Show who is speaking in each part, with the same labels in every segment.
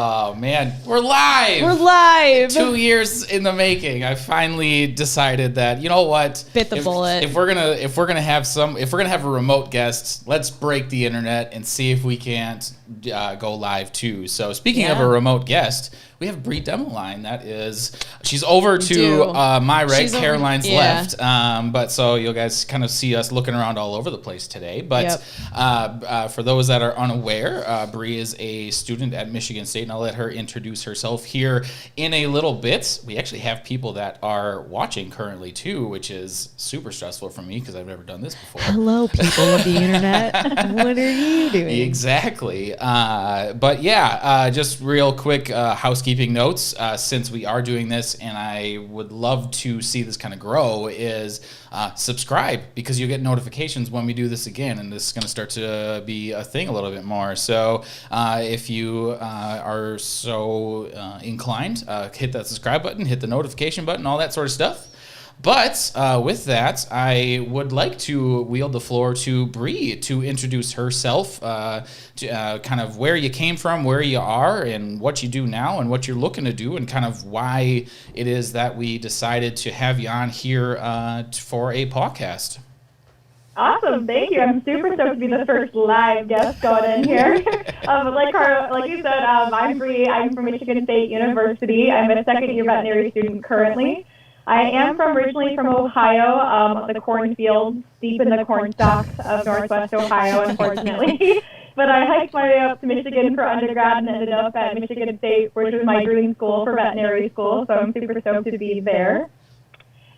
Speaker 1: Oh man, we're live.
Speaker 2: We're live.
Speaker 1: 2 years in the making. I finally decided that, you know what?
Speaker 2: Bit the bullet.
Speaker 1: If we're gonna have a remote guest, let's break the internet and see if we can't go live too. So speaking of a remote guest, we have Breanna Demaline. She's over to my right. Caroline's left. But so you guys kind of see us looking around all over the place today. But for those that are unaware, Bree is a student at Michigan State, and I'll let her introduce herself here in a little bit. We actually have people that are watching currently too, which is super stressful for me because I've never done this before.
Speaker 2: Hello, people of the internet. What are you doing?
Speaker 1: Exactly. But yeah, just real quick housekeeping notes, since we are doing this and I would love to see this kind of grow, is subscribe, because you get notifications when we do this again, and this is going to start to be a thing a little bit more. So if you are so inclined, hit that subscribe button, hit the notification button, all that sort of stuff. But with that, I would like to wield the floor to Bree to introduce herself, to, kind of where you came from, where you are, and what you do now, and what you're looking to do, and kind of why it is that we decided to have you on here for a PAWCast.
Speaker 3: Awesome, thank you. I'm super stoked to be the first live guest going in here. Like you said, I'm Bree. I'm from Michigan State University. I'm a second-year veterinary student currently. I am originally from Ohio, the cornfields, deep in the corn stalks of northwest Ohio, unfortunately. But I hiked my way up to Michigan for undergrad and ended up at Michigan State, which was my dream school for veterinary school, so I'm super stoked to be there.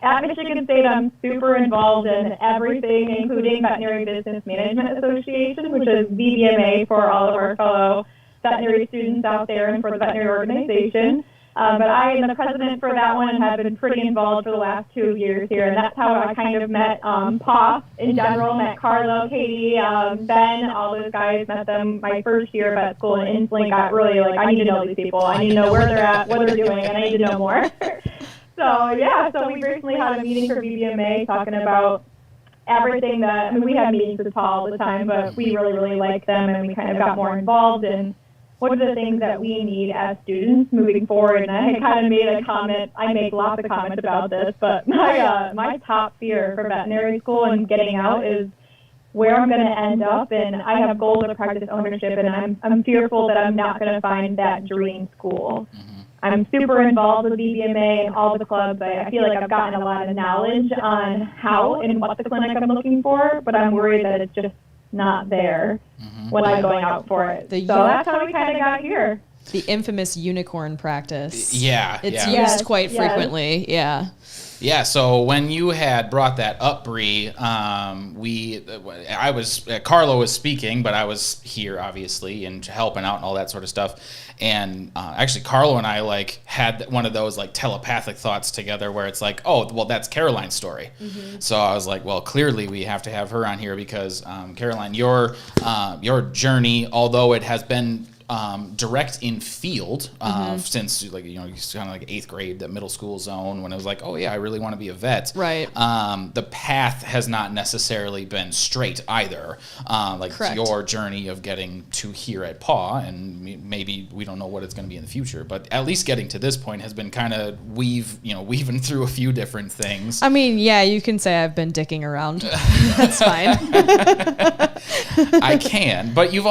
Speaker 3: At Michigan State, I'm super involved in everything, including Veterinary Business Management Association, which is VBMA for all of our fellow veterinary students out there and for the veterinary organization. But I am the president for that one and have been pretty involved for the last 2 years here. And that's how I kind of met PAW in general, met Carlo, Katie, Ben, all those guys, met them my first year of vet school, and instantly got really like, I need to know these people. I need to know where they're at, what they're doing, and I need to know more. So we recently had a meeting for VBMA talking about everything that, we had meetings with PAW all the time, but we really, really liked them, and we kind of got more involved in what are the things that we need as students moving forward. And I kind of made a comment, I make lots of comments about this, but my top fear for veterinary school and getting out is where I'm going to end up. And I have goals of practice ownership, and I'm fearful that I'm not going to find that dream school. Mm-hmm. I'm super involved with VBMA and all the clubs. I feel like I've gotten a lot of knowledge on how and what the clinic I'm looking for, but I'm worried that it's just not there when I'm going out for it. So that's how we kind of got here.
Speaker 2: The infamous unicorn practice.
Speaker 1: Yeah.
Speaker 2: It's used quite frequently. Yeah.
Speaker 1: Yeah, so when you had brought that up, Bree, Carlo was speaking, but I was here obviously and helping out and all that sort of stuff. And actually, Carlo and I had one of those telepathic thoughts together, where it's like, oh, well, that's Caroline's story. Mm-hmm. So I was like, well, clearly we have to have her on here because Caroline, your journey, although it has been direct in field since kind of like 8th grade, that middle school zone, when it was like, oh yeah, I really want to be a vet.
Speaker 2: Right.
Speaker 1: The path has not necessarily been straight either.
Speaker 2: Correct.
Speaker 1: Your journey of getting to here at PAW, and maybe we don't know what it's going to be in the future, but at least getting to this point has been kind of weaving through a few different things.
Speaker 2: I mean, yeah, you can say I've been dicking around. That's fine.
Speaker 1: I can, but you've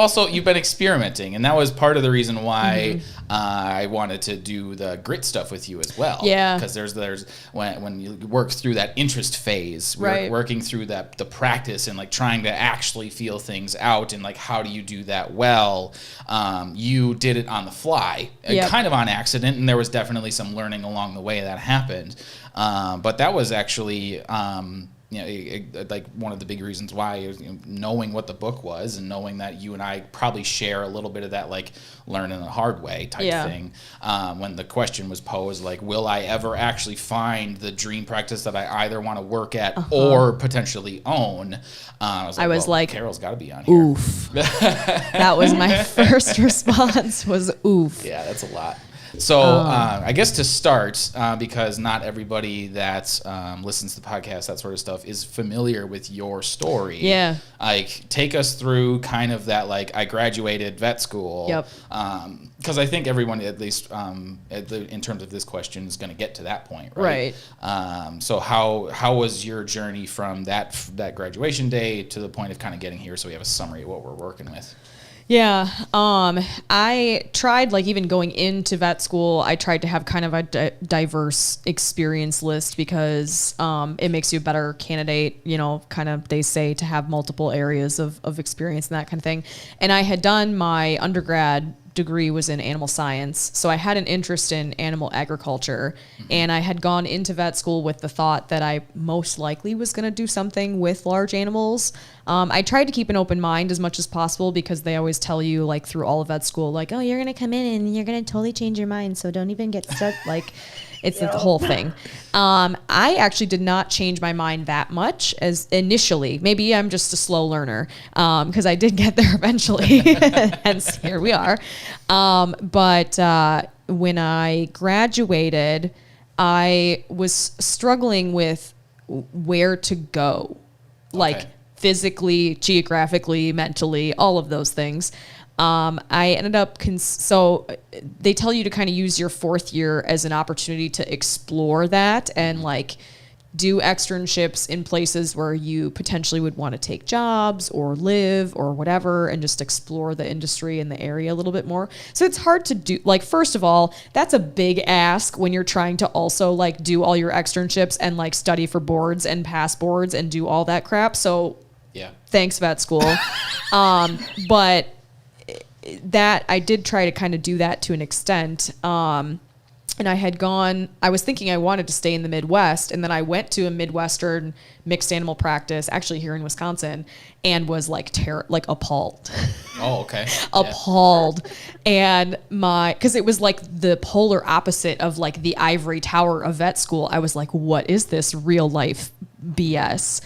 Speaker 1: been experimenting, and that was part of the reason why I wanted to do the grit stuff with you as well.
Speaker 2: Yeah.
Speaker 1: Because there's when you work through that interest phase,
Speaker 2: right,
Speaker 1: working through the practice and trying to actually feel things out, and how do you do that well? You did it on the fly, kind of on accident, and there was definitely some learning along the way that happened. But that was actually one of the big reasons why, knowing what the book was and knowing that you and I probably share a little bit of that learning the hard way type thing. When the question was posed, will I ever actually find the dream practice that I either want to work at or potentially own? I was like, Carol's got to be on here.
Speaker 2: Oof. That was my first response, was oof.
Speaker 1: Yeah, that's a lot. So I guess to start, because not everybody that listens to the podcast, that sort of stuff, is familiar with your story.
Speaker 2: Yeah.
Speaker 1: Like, take us through kind of that, like, I graduated vet school.
Speaker 2: Yep.
Speaker 1: Because I think everyone, at least in terms of this question, is going to get to that point, right?
Speaker 2: Right.
Speaker 1: So how was your journey from that graduation day to the point of kind of getting here, so we have a summary of what we're working with?
Speaker 2: Yeah. I tried, like, even going into vet school, I tried to have kind of a diverse experience list because it makes you a better candidate, kind of, they say, to have multiple areas of experience and that kind of thing. And I had done my undergrad degree was in animal science. So I had an interest in animal agriculture, and I had gone into vet school with the thought that I most likely was going to do something with large animals. I tried to keep an open mind as much as possible because they always tell you, like, through all of vet school, like, oh, you're going to come in and you're going to totally change your mind. So don't even get stuck. Like, it's the whole thing. I actually did not change my mind that much as initially. Maybe I'm just a slow learner because I did get there eventually. Hence, here we are. But when I graduated, I was struggling with where to go, like physically, geographically, mentally, all of those things. I ended up, so they tell you to kind of use your fourth year as an opportunity to explore that and, like, do externships in places where you potentially would want to take jobs or live or whatever, and just explore the industry and the area a little bit more. So it's hard to do. Like, first of all, that's a big ask when you're trying to also, like, do all your externships and, like, study for boards and pass boards and do all that crap. So yeah, thanks, vet school. But that I did try to kind of do that to an extent. And I was thinking I wanted to stay in the Midwest, and then I went to a Midwestern mixed animal practice, actually here in Wisconsin, and was like appalled.
Speaker 1: Oh, okay.
Speaker 2: Appalled. And because it was like the polar opposite of, like, the ivory tower of vet school. I was like, what is this real life BS?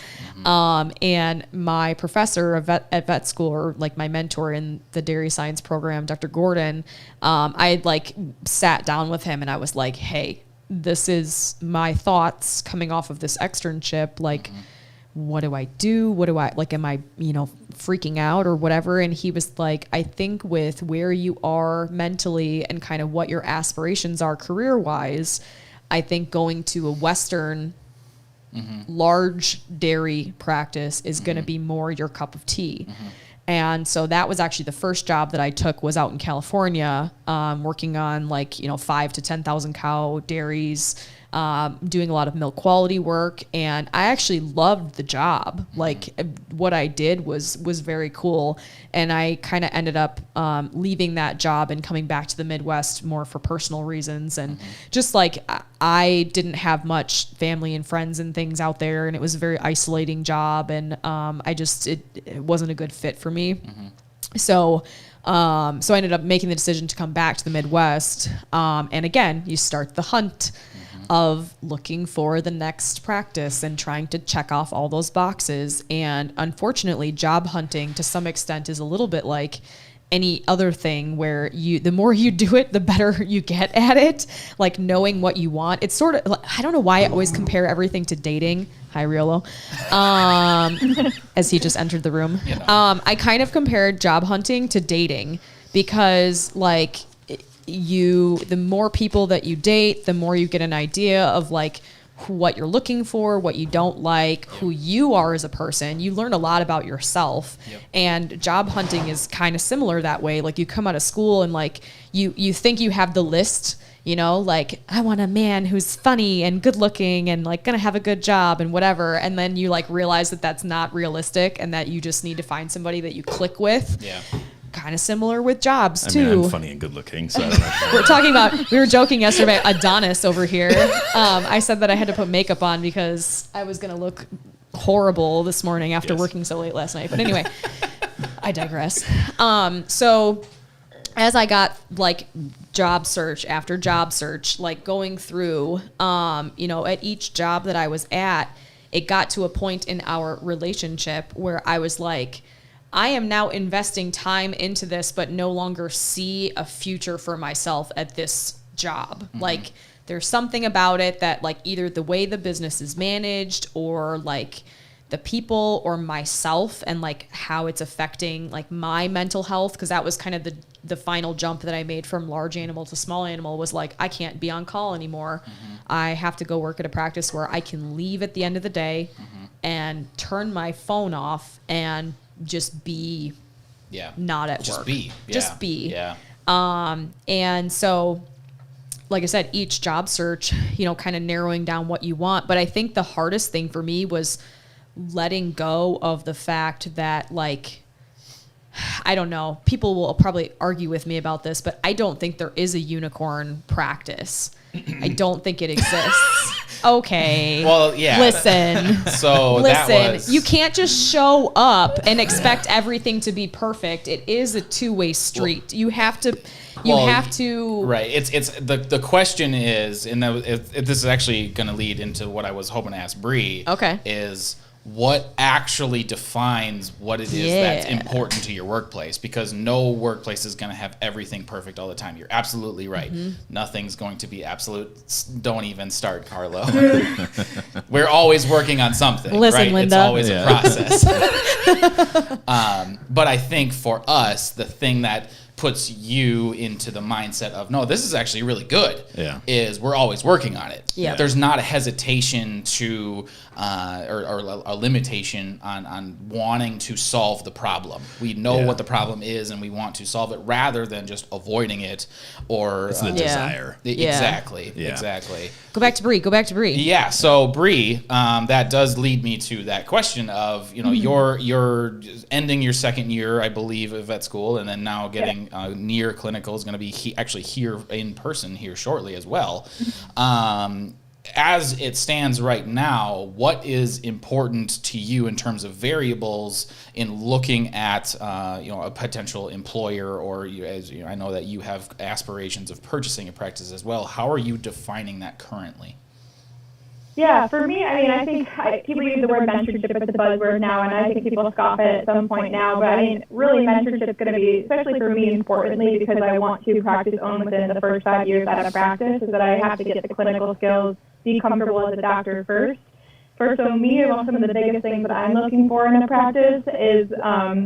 Speaker 2: And my professor at vet school, or, like, my mentor in the dairy science program, Dr. Gordon, I had, like, sat down with him and I was like, hey, this is my thoughts coming off of this externship. Like, what do I do? What do I, like, am I, freaking out or whatever? And he was like, I think with where you are mentally and kind of what your aspirations are career-wise, I think going to a Western large dairy practice is going to be more your cup of tea. And so that was actually the first job that I took, was out in California, working on, like, 5,000 to 10,000 cow dairies, doing a lot of milk quality work. And I actually loved the job. Like, what I did was very cool. And I kind of ended up leaving that job and coming back to the Midwest more for personal reasons. And just, like, I didn't have much family and friends and things out there, and it was a very isolating job. And it wasn't a good fit for me. So I ended up making the decision to come back to the Midwest. And again, you start the hunt of looking for the next practice and trying to check off all those boxes. And unfortunately, job hunting to some extent is a little bit like any other thing, where the more you do it, the better you get at it, like knowing what you want. It's sort of, I don't know why I always compare everything to dating. Hi, Riolo. As he just entered the room. I kind of compared job hunting to dating, because, like, the more people that you date, the more you get an idea of, like, what you're looking for, what you don't like, who you are as a person. You learn a lot about yourself. And job hunting is kind of similar that way. Like, you come out of school and, like, you think you have the list, like, I want a man who's funny and good looking and, like, gonna have a good job and whatever. And then you, like, realize that that's not realistic and that you just need to find somebody that you click with. Kind of similar with jobs too.
Speaker 4: I mean, I'm funny and good looking, so I don't know.
Speaker 2: We were joking yesterday about Adonis over here. I said that I had to put makeup on because I was going to look horrible this morning after working so late last night. But anyway, I digress. So as I got, like, job search after job search, like, going through, at each job that I was at, it got to a point in our relationship where I was like, I am now investing time into this, but no longer see a future for myself at this job. Like there's something about it that like either the way the business is managed or like the people or myself and like how it's affecting like my mental health. Cause that was kind of the final jump that I made from large animal to small animal was like, I can't be on call anymore. I have to go work at a practice where I can leave at the end of the day and turn my phone off and just be not at work. Just be.
Speaker 1: Yeah.
Speaker 2: And so, like I said, each job search, you know, kind of narrowing down what you want. But I think the hardest thing for me was letting go of the fact that, like, I don't know, people will probably argue with me about this, but I don't think there is a unicorn practice. I don't think it exists. Okay.
Speaker 1: Well, yeah.
Speaker 2: Listen.
Speaker 1: So that was...
Speaker 2: You can't just show up and expect everything to be perfect. It is a two-way street. Well, you have to.
Speaker 1: Right. It's the question is, and this is actually going to lead into what I was hoping to ask Bree.
Speaker 2: Okay.
Speaker 1: Is what actually defines what it is that's important to your workplace, because no workplace is going to have everything perfect all the time. You're absolutely right. Nothing's going to be absolute. Don't even start, Carlo. We're always working on something.
Speaker 2: Listen,
Speaker 1: right?
Speaker 2: Linda.
Speaker 1: It's always a process. But I think for us, the thing that puts you into the mindset of, no, this is actually really good, is we're always working on it. There's not a hesitation to or a limitation on wanting to solve the problem. We know what the problem is and we want to solve it rather than just avoiding it or
Speaker 4: it's the desire.
Speaker 1: Exactly.
Speaker 2: Go back to Bree.
Speaker 1: Yeah. So Bree, that does lead me to that question of, you know, you're ending your second year, I believe, of vet school, and then now getting near clinical is going to be actually here in person here shortly as well. As it stands right now, what is important to you in terms of variables in looking at a potential employer, or I know that you have aspirations of purchasing a practice as well. How are you defining that currently?
Speaker 3: Yeah, for me, I mean, I think people use the word mentorship as a buzzword now, and I think people scoff at it at some point now. But I mean, really, mentorship is going to be, especially for me, importantly, because I want to practice own within the first 5 years out of practice, is that I have to get the clinical skills, be comfortable as a doctor first. So me, one of the biggest things that I'm looking for in a practice is the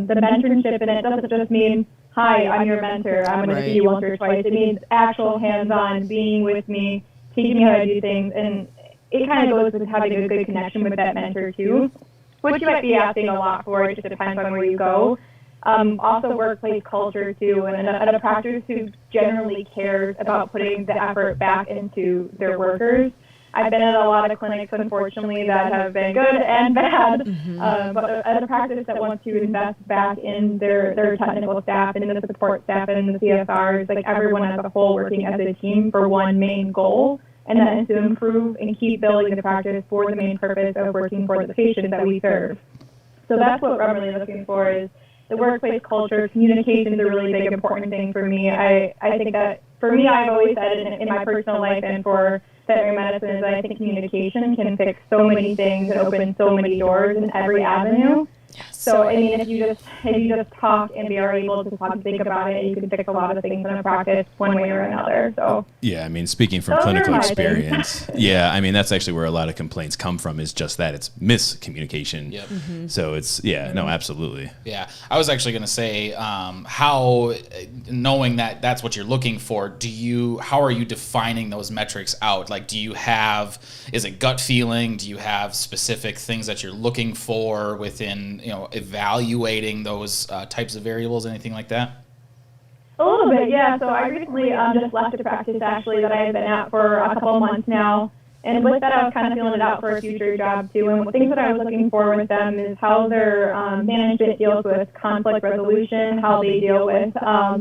Speaker 3: mentorship, and it doesn't just mean, hi, I'm your mentor, I'm going to see you once or twice. It means actual hands-on, being with me, teaching me how to do things, and it kind of goes with having a good connection with that mentor too, which you might be asking a lot for. It just depends on where you go. Also workplace culture too, and a practice who generally cares about putting the effort back into their workers. I've been at a lot of clinics, unfortunately, that have been good and bad, but at a practice that wants to invest back in their technical staff and the support staff and the CSRs, like everyone as a whole working as a team for one main goal, and that is to improve and keep building the practice for the main purpose of working for the patients that we serve. So that's what I'm really looking for, is the workplace culture. Communication is a really big, important thing for me. I think that, for me, I've always said in my personal life and for veterinary medicine, is that I think communication can fix so many things and open so many doors in every avenue. So, I mean, if you just talk and are able to talk and think about it, you can fix a lot of things in a practice one way or another. So
Speaker 4: yeah, I mean, speaking from clinical experience, I mean, that's actually where a lot of complaints come from, is just that it's miscommunication.
Speaker 1: Yep.
Speaker 4: So it's, no, absolutely. Yeah.
Speaker 1: I was actually going to say, how, knowing that that's what you're looking for, how are you defining those metrics out? Like, is it gut feeling? Do you have specific things that you're looking for within, evaluating those types of variables, anything like that?
Speaker 3: A little bit, yeah. So I recently just left a practice, actually, that I had been at for a couple of months now. And with that, I was kind of feeling it out for a future job, too. And things that I was looking for with them is how their management deals with conflict resolution, how they deal with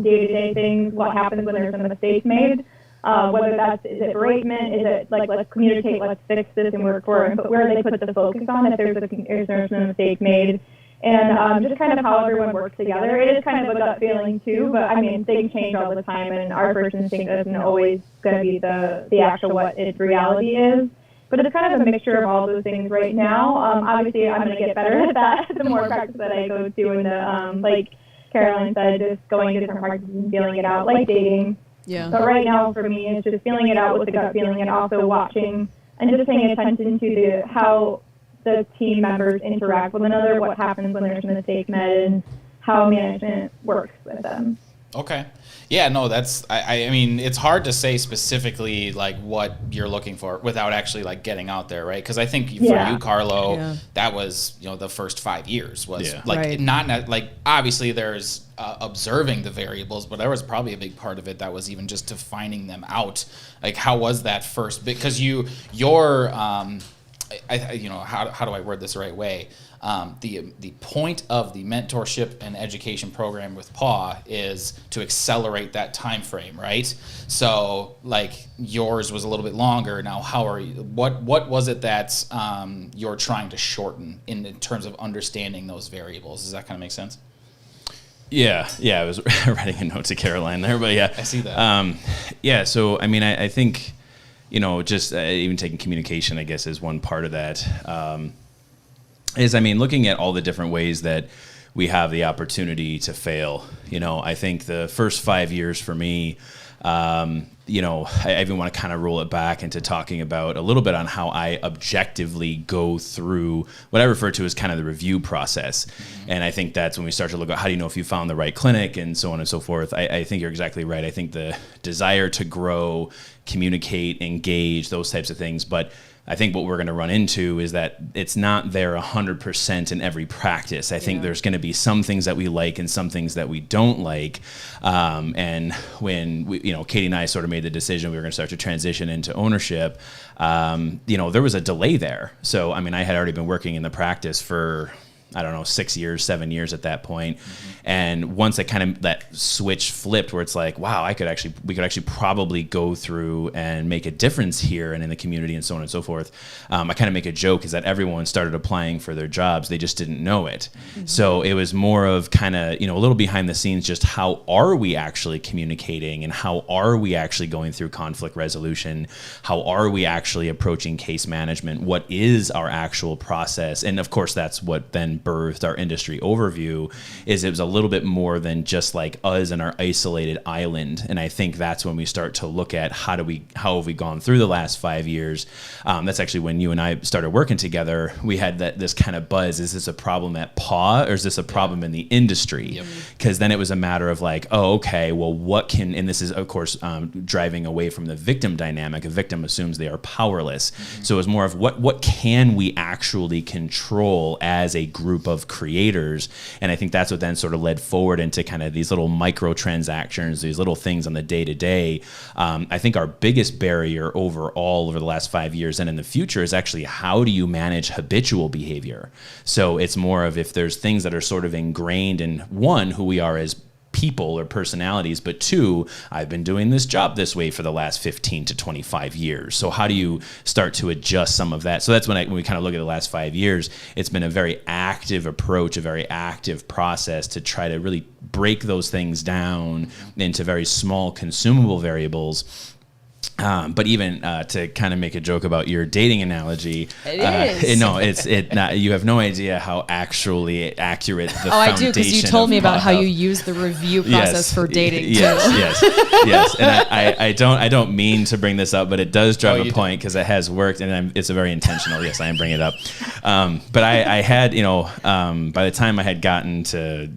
Speaker 3: day-to-day things, what happens when there's a mistake made. Whether is it beratement, is it like, let's communicate, let's fix this and work for it, but where they put the focus on if there's a mistake made. And just kind of how everyone works together. It is kind of a gut feeling too, but I mean, things change all the time, and our first instinct isn't always going to be the actual what its reality is. But it's kind of a mixture of all those things right now. Obviously, I'm going to get better at that the more practice that I go to, and like Caroline said, just going to different practices and feeling it out, like dating.
Speaker 2: Yeah.
Speaker 3: But right now for me, it's just feeling it out with the gut feeling and also watching and just paying attention to how the team members interact with one another, what happens when there's a mistake made, and how management works with them.
Speaker 1: Okay. Yeah, no, I mean, it's hard to say specifically like what you're looking for without actually like getting out there, right? Because I think for you, Carlo, that was, the first 5 years was like not like obviously there's observing the variables, but there was probably a big part of it that was even just defining them out. Like, how was that first bit? Because your how do I word this the right way? The point of the mentorship and education program with PAW is to accelerate that time frame, right? So like yours was a little bit longer. Now, what was it that you're trying to shorten in terms of understanding those variables? Does that kind of make sense?
Speaker 4: Yeah, I was writing a note to Caroline there, but yeah.
Speaker 1: I see that.
Speaker 4: So I mean, I think, just even taking communication, I guess, is one part of that. Looking at all the different ways that we have the opportunity to fail. I think the first 5 years for me, I even want to kind of roll it back into talking about a little bit on how I objectively go through what I refer to as kind of the review process. Mm-hmm. And I think that's when we start to look at how do you know if you found the right clinic and so on and so forth. I think you're exactly right. I think the desire to grow, communicate, engage, those types of things. But I think what we're going to run into is that it's not there 100% in every practice. I think there's going to be some things that we like and some things that we don't like. And when Katie and I sort of made the decision we were going to start to transition into ownership, there was a delay there. So, I had already been working in the practice for 6 years, 7 years at that point. Mm-hmm. And once that switch flipped where it's like, wow, we could actually probably go through and make a difference here and in the community and so on and so forth. I kind of make a joke is that everyone started applying for their jobs. They just didn't know it. Mm-hmm. So it was more of kind of, a little behind the scenes, just how are we actually communicating and how are we actually going through conflict resolution? How are we actually approaching case management? What is our actual process? And of course, that's what then birthed our industry overview. Is it was a little bit more than just like us and our isolated island. And I think that's when we start to look at how have we gone through the last 5 years. That's actually when you and I started working together. We had this kind of buzz. Is this a problem at PAW or is this a problem in the industry? Because then it was a matter of like, oh, okay, well, and this is of course driving away from the victim dynamic. A victim assumes they are powerless. Mm-hmm. So it was more of what can we actually control as a group of creators? And I think that's what then sort of led forward into kind of these little microtransactions, these little things on the day-to-day. I think our biggest barrier overall over the last 5 years and in the future is actually how do you manage habitual behavior? So it's more of if there's things that are sort of ingrained in one, who we are as people or personalities, but two, I've been doing this job this way for the last 15 to 25 years. So how do you start to adjust some of that? So that's when we kind of look at the last 5 years, it's been a very active approach, a very active process to try to really break those things down into very small consumable variables. But even to kind of make a joke about your dating analogy, you have no idea how actually accurate the foundation.
Speaker 2: I do, because you told me about how you use the review process for dating.
Speaker 4: Yes. And I don't mean to bring this up, but it does drive a point because it has worked, and it's a very intentional. Yes, I am bringing it up. But I had, by the time I had gotten to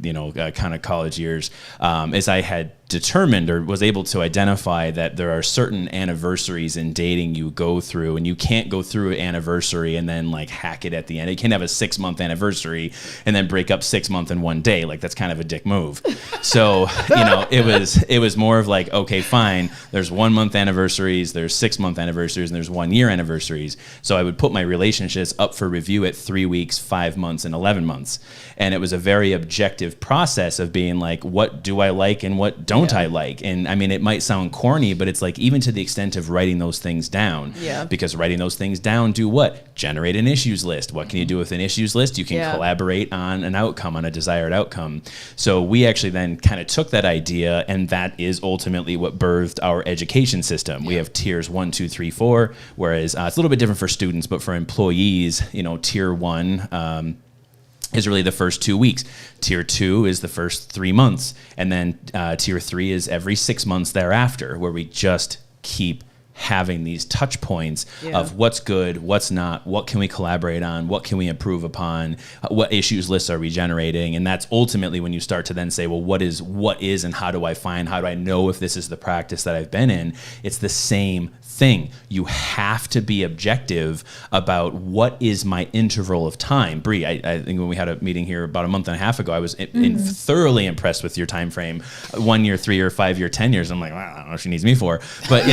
Speaker 4: kind of college years, as I had determined or was able to identify that there are certain anniversaries in dating you go through, and you can't go through an anniversary and then like hack it at the end. You can't have a 6-month anniversary and then break up 6 months in one day. Like that's kind of a dick move. So, it was more of like, okay, fine. There's 1 month anniversaries, there's 6 month anniversaries, and there's 1 year anniversaries. So I would put my relationships up for review at 3 weeks, 5 months, and 11 months. And it was a very objective process of being like, what do I like and what don't I like? And it might sound corny, but it's like even to the extent of writing those things down. Yeah. Because writing those things down do what? Generate an issues list. What can you do with an issues list? You can collaborate on an outcome, on a desired outcome. So we actually then kind of took that idea, and that is ultimately what birthed our education system. We have tiers 1, 2, 3, 4, whereas it's a little bit different for students, but for employees, tier 1, is really the first 2 weeks. Tier 2 is the first 3 months. And then tier 3 is every 6 months thereafter, where we just keep having these touch points of what's good, what's not, what can we collaborate on, what can we improve upon, what issues lists are we generating. And that's ultimately when you start to then say, well, what is and how do I know if this is the practice that I've been in? It's the same thing. You have to be objective about what is my interval of time. Bree, I think when we had a meeting here about a month and a half ago, I was thoroughly impressed with your time frame. 1 year, 3 year, 5 year, 10 years. I'm like, well, I don't know what she needs me for, but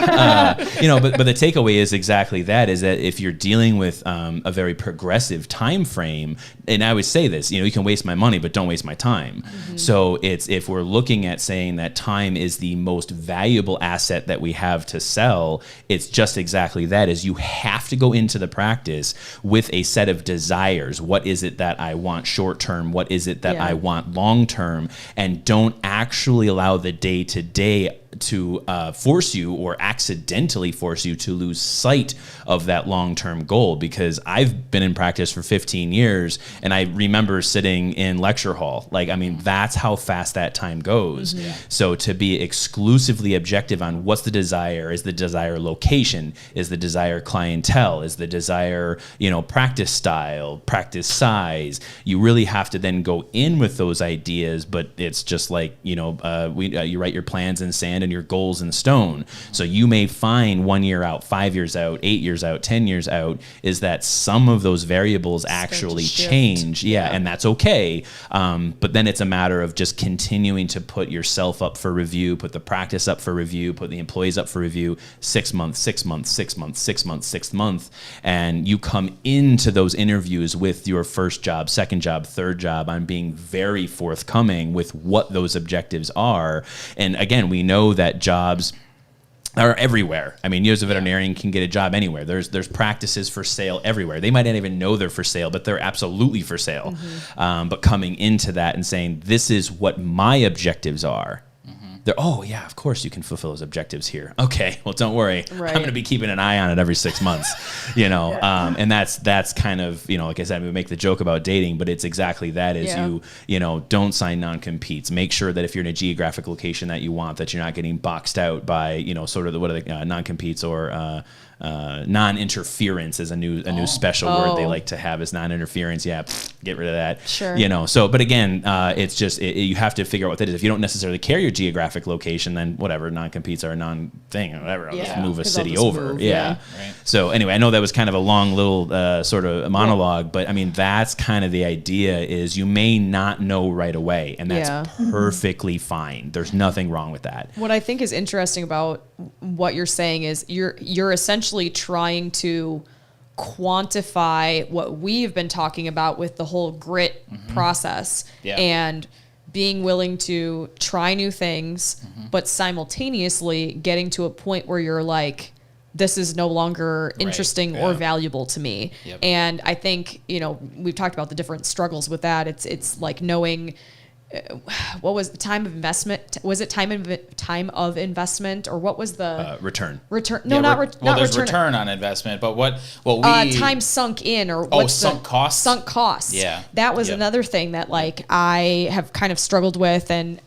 Speaker 4: but the takeaway is exactly that, is that if you're dealing with a very progressive time frame, and I always say this, you can waste my money, but don't waste my time. So if we're looking at saying that time is the most valuable asset that we have to sell, it's just exactly that, is you have to go into the practice with a set of desires. What is it that I want short term? What is it that I want long term? And don't actually allow the day to day to force you or accidentally force you to lose sight of that long-term goal. Because I've been in practice for 15 years and I remember sitting in lecture hall. That's how fast that time goes. So to be exclusively objective on what's the desire, is the desire location, is the desire clientele, is the desire, practice style, practice size, you really have to then go in with those ideas. But it's just like, you write your plans in sand and your goals in stone. So you may find 1 year out, 5 years out, 8 years out, 10 years out, is that some of those variables actually change. And that's okay. But then it's a matter of just continuing to put yourself up for review, put the practice up for review, put the employees up for review, 6 months, 6 months, 6 months, 6 months, 6th month. And you come into those interviews with your first job, second job, third job on being very forthcoming with what those objectives are. And again, we know that jobs are everywhere. You as a veterinarian can get a job anywhere. There's practices for sale everywhere. They might not even know they're for sale, but they're absolutely for sale. But coming into that and saying, this is what my objectives are. Oh yeah, of course you can fulfill those objectives here. Okay, well don't worry, I'm going to be keeping an eye on it every 6 months, and that's kind of, like I said, we make the joke about dating, but it's exactly that, is you don't sign non-competes. Make sure that if you're in a geographic location that you want, that you're not getting boxed out by, sort of what are the non-competes, or non-interference is a new special word they like to have, is non-interference. Get rid of that.
Speaker 2: Sure.
Speaker 4: So, but again, it's just, you have to figure out what that is. If you don't necessarily care your geographic location, then whatever, non-competes are a non-thing, or whatever. I'll just move a city over.
Speaker 2: Right.
Speaker 4: So anyway, I know that was kind of a long little sort of monologue, but that's kind of the idea, is you may not know right away, and that's perfectly fine. There's nothing wrong with that.
Speaker 2: What I think is interesting about what you're saying is you're essentially trying to quantify what we've been talking about with the whole grit process, and being willing to try new things, but simultaneously getting to a point where you're like, this is no longer interesting or valuable to me. And I think, we've talked about the different struggles with that. It's like knowing, what was the time of investment? Was it time of investment, or what was the
Speaker 4: return?
Speaker 2: No,
Speaker 1: there's return on investment, but what we
Speaker 2: time sunk in, or what's
Speaker 1: sunk costs?
Speaker 2: Sunk costs.
Speaker 1: Yeah,
Speaker 2: that was another thing that I have kind of struggled with, and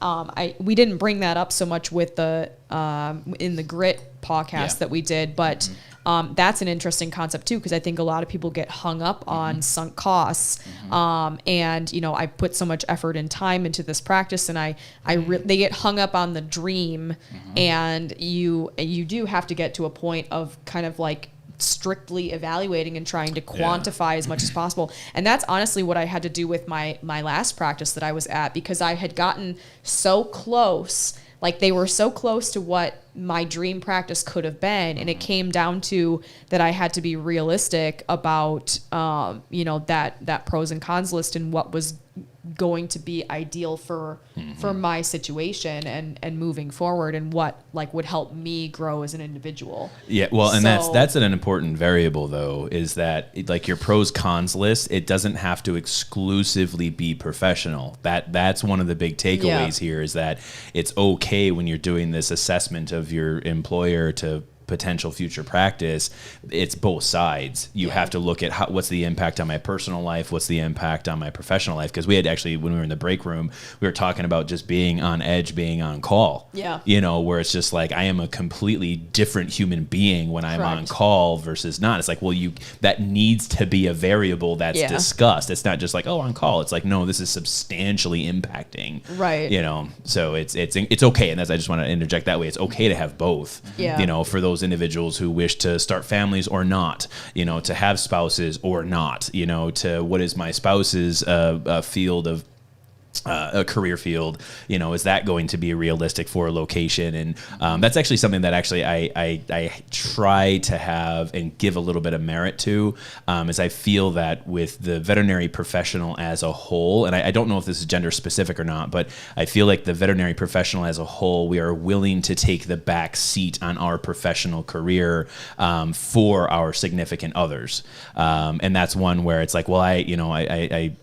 Speaker 2: we didn't bring that up so much with the in the grit PAWCast that we did, but. That's an interesting concept too, because I think a lot of people get hung up on sunk costs. And I put so much effort and time into this practice, and they get hung up on the dream, and you do have to get to a point of kind of like strictly evaluating and trying to quantify as much as possible. And that's honestly what I had to do with my last practice that I was at, because I had gotten so close. Like, they were so close to what my dream practice could have been. And it came down to that I had to be realistic about, that pros and cons list and what was going to be ideal for my situation and moving forward, and what would help me grow as an individual.
Speaker 4: And that's an important variable, though, is that like your pros cons list, it doesn't have to exclusively be professional. That's one of the big takeaways here, is that it's okay when you're doing this assessment of your employer to potential future practice, it's both sides. You have to look at what's the impact on my personal life, what's the impact on my professional life. Because we had actually, when we were in the break room, we were talking about just being on edge, being on call.
Speaker 2: Yeah.
Speaker 4: You know, where it's just like I am a completely different human being when I'm on call versus not. It's like, well, that needs to be a variable that's discussed. It's not just like, oh, on call. It's like, no, this is substantially impacting.
Speaker 2: Right.
Speaker 4: You know, so it's okay. And I just want to interject that way. It's okay to have both.
Speaker 2: Yeah.
Speaker 4: You know, for those individuals who wish to start families or not, you know, to have spouses or not, you know, to what is my spouse's field of a career field, you know, is that going to be realistic for a location? And that's actually something that actually I try to have and give a little bit of merit to, is I feel that with the veterinary professional as a whole, and I don't know if this is gender specific or not, but I feel like the veterinary professional as a whole, we are willing to take the back seat on our professional career for our significant others. And that's one where it's like, well, I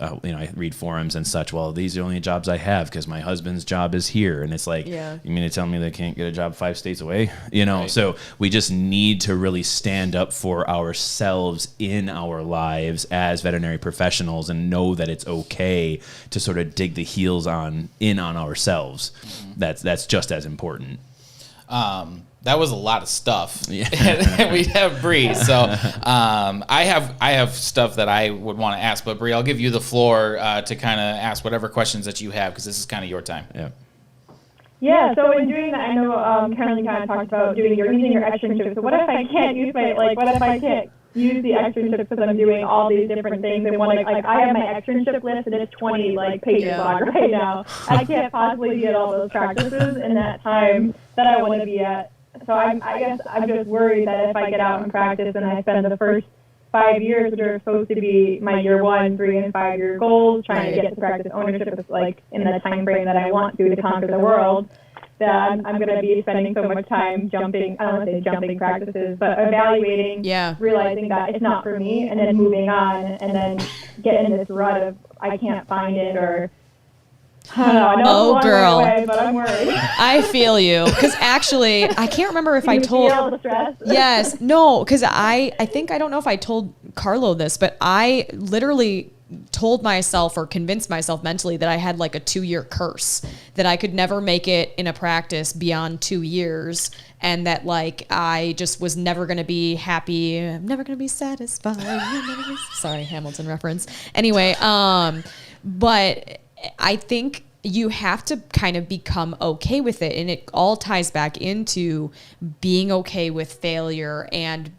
Speaker 4: read forums and such. Well, these are the only jobs I have because my husband's job is here. And it's like, you mean to tell me they can't get a job 5 states away? You know, so we just need to really stand up for ourselves in our lives as veterinary professionals and know that it's okay to sort of dig the heels on ourselves. That's just as important.
Speaker 1: That was a lot of stuff. Yeah. We have Bree. So I have stuff that I would want to ask, but Bree, I'll give you the floor to kind of ask whatever questions that you have, because this is kind of your time.
Speaker 4: Yeah.
Speaker 3: Yeah, so in doing that, I know Carolyn kind of talked about using your externships. So what if I can't use what if I can't use the externships because I'm doing all these different things and one I have my externship list and it's 20 pages long right now. I can't possibly be at all those practices in that time that I want to be at. So I guess I'm just worried that if I get out and practice and I spend the first 5 years, which are supposed to be my year 1, 3, and 5 year goals, trying to get to practice ownership in the time frame that I want to conquer the world, that I'm going to be spending so much time jumping, I don't want to say jumping practices, but evaluating, realizing that it's not for me, and then moving on, and then get in this rut of I can't find it, or I know it's a long way away, but I'm worried.
Speaker 2: I feel you. Because actually, I can't remember if I told...
Speaker 3: feel the stress?
Speaker 2: Yes. No, because I think, I don't know if I told Carlo this, but I literally told myself or convinced myself mentally that I had a 2-year curse, that I could never make it in a practice beyond 2 years, and that I just was never going to be happy. I'm never going to be satisfied. Sorry, Hamilton reference. Anyway, but I think you have to kind of become okay with it. And it all ties back into being okay with failure and,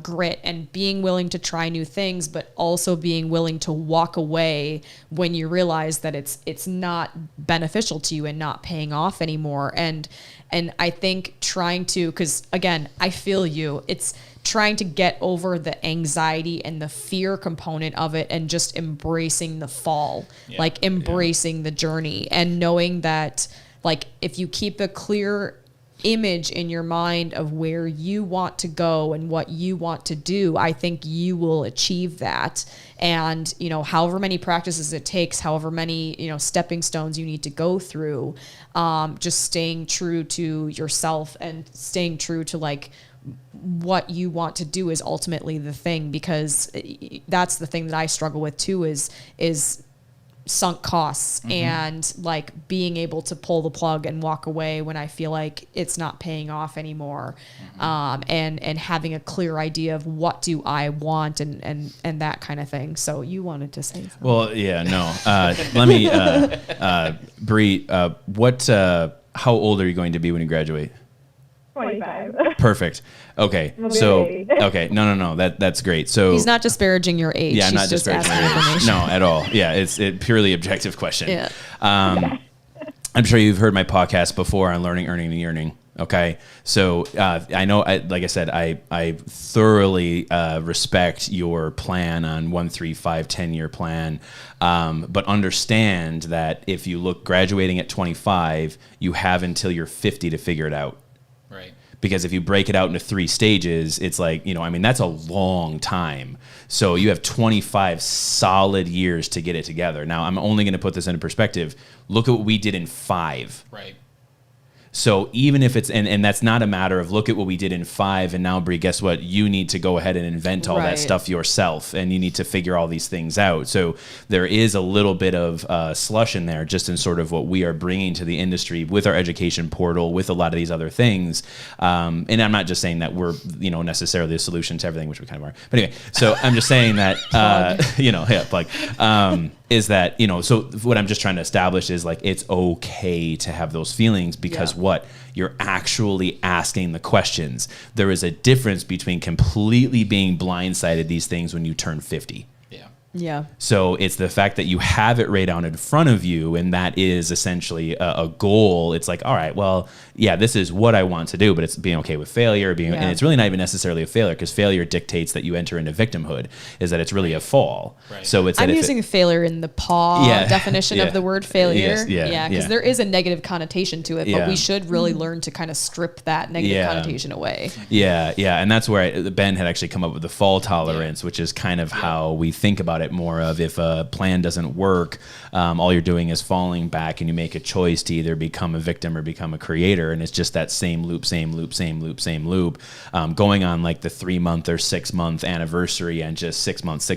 Speaker 2: grit and being willing to try new things, but also being willing to walk away when you realize that it's not beneficial to you and not paying off anymore. And I think trying to, because again, I feel you, it's trying to get over the anxiety and the fear component of it and just embracing the fall, embracing the journey and knowing that if you keep a clear image in your mind of where you want to go and what you want to do, I think you will achieve that. And, however many practices it takes, however many, stepping stones you need to go through, just staying true to yourself and staying true to what you want to do is ultimately the thing, because that's the thing that I struggle with too, is sunk costs and being able to pull the plug and walk away when I feel like it's not paying off anymore. And having a clear idea of what do I want and that kind of thing. So you wanted to say something.
Speaker 4: Well, yeah, no. Let me, Bree, how old are you going to be when you graduate?
Speaker 3: 25.
Speaker 4: Perfect. Okay. Okay. No. That's great. So
Speaker 2: he's not disparaging your age.
Speaker 4: Yeah, I'm
Speaker 2: he's
Speaker 4: not
Speaker 2: just
Speaker 4: disparaging
Speaker 2: asking
Speaker 4: your age.
Speaker 2: information.
Speaker 4: No, at all. Yeah, it's a purely objective question.
Speaker 2: Yeah.
Speaker 4: I'm sure you've heard my podcast before on learning, earning, and yearning. Okay. So I know, like I said, I thoroughly respect your plan on 1, 3, 5, 10-year plan. But understand that if you look graduating at 25, you have until you're 50 to figure it out.
Speaker 1: Right.
Speaker 4: Because if you break it out into 3 stages, it's that's a long time. So you have 25 solid years to get it together. Now, I'm only going to put this into perspective. Look at what we did in 5.
Speaker 1: Right.
Speaker 4: So even if it's, and that's not a matter of look at what we did in 5 and now Bree, guess what? You need to go ahead and invent all that stuff yourself and you need to figure all these things out. So there is a little bit of slush in there just in sort of what we are bringing to the industry with our education portal, with a lot of these other things. And I'm not just saying that we're, necessarily the solution to everything, which we kind of are. But anyway, so I'm just saying that, plug. Is that, so what I'm just trying to establish is like, it's okay to have those feelings because what? You're actually asking the questions. There is a difference between completely being blindsided these things when you turn 50.
Speaker 2: Yeah.
Speaker 4: So it's the fact that you have it right out in front of you, and that is essentially a goal. It's like, all right, well, yeah, this is what I want to do, but it's being okay with failure, and it's really not even necessarily a failure because failure dictates that you enter into victimhood. Is that it's really a fall.
Speaker 1: Right.
Speaker 4: So it's.
Speaker 2: I'm using failure in the PAW definition of the word failure. Because there is a negative connotation to it, but we should really learn to kind of strip that negative connotation away.
Speaker 4: Yeah, and that's where Ben had actually come up with the fall tolerance, which is kind of how we think about it more of if a plan doesn't work, all you're doing is falling back and you make a choice to either become a victim or become a creator. And it's just that same loop, going on like the 3-month or 6-month anniversary and just 6 months.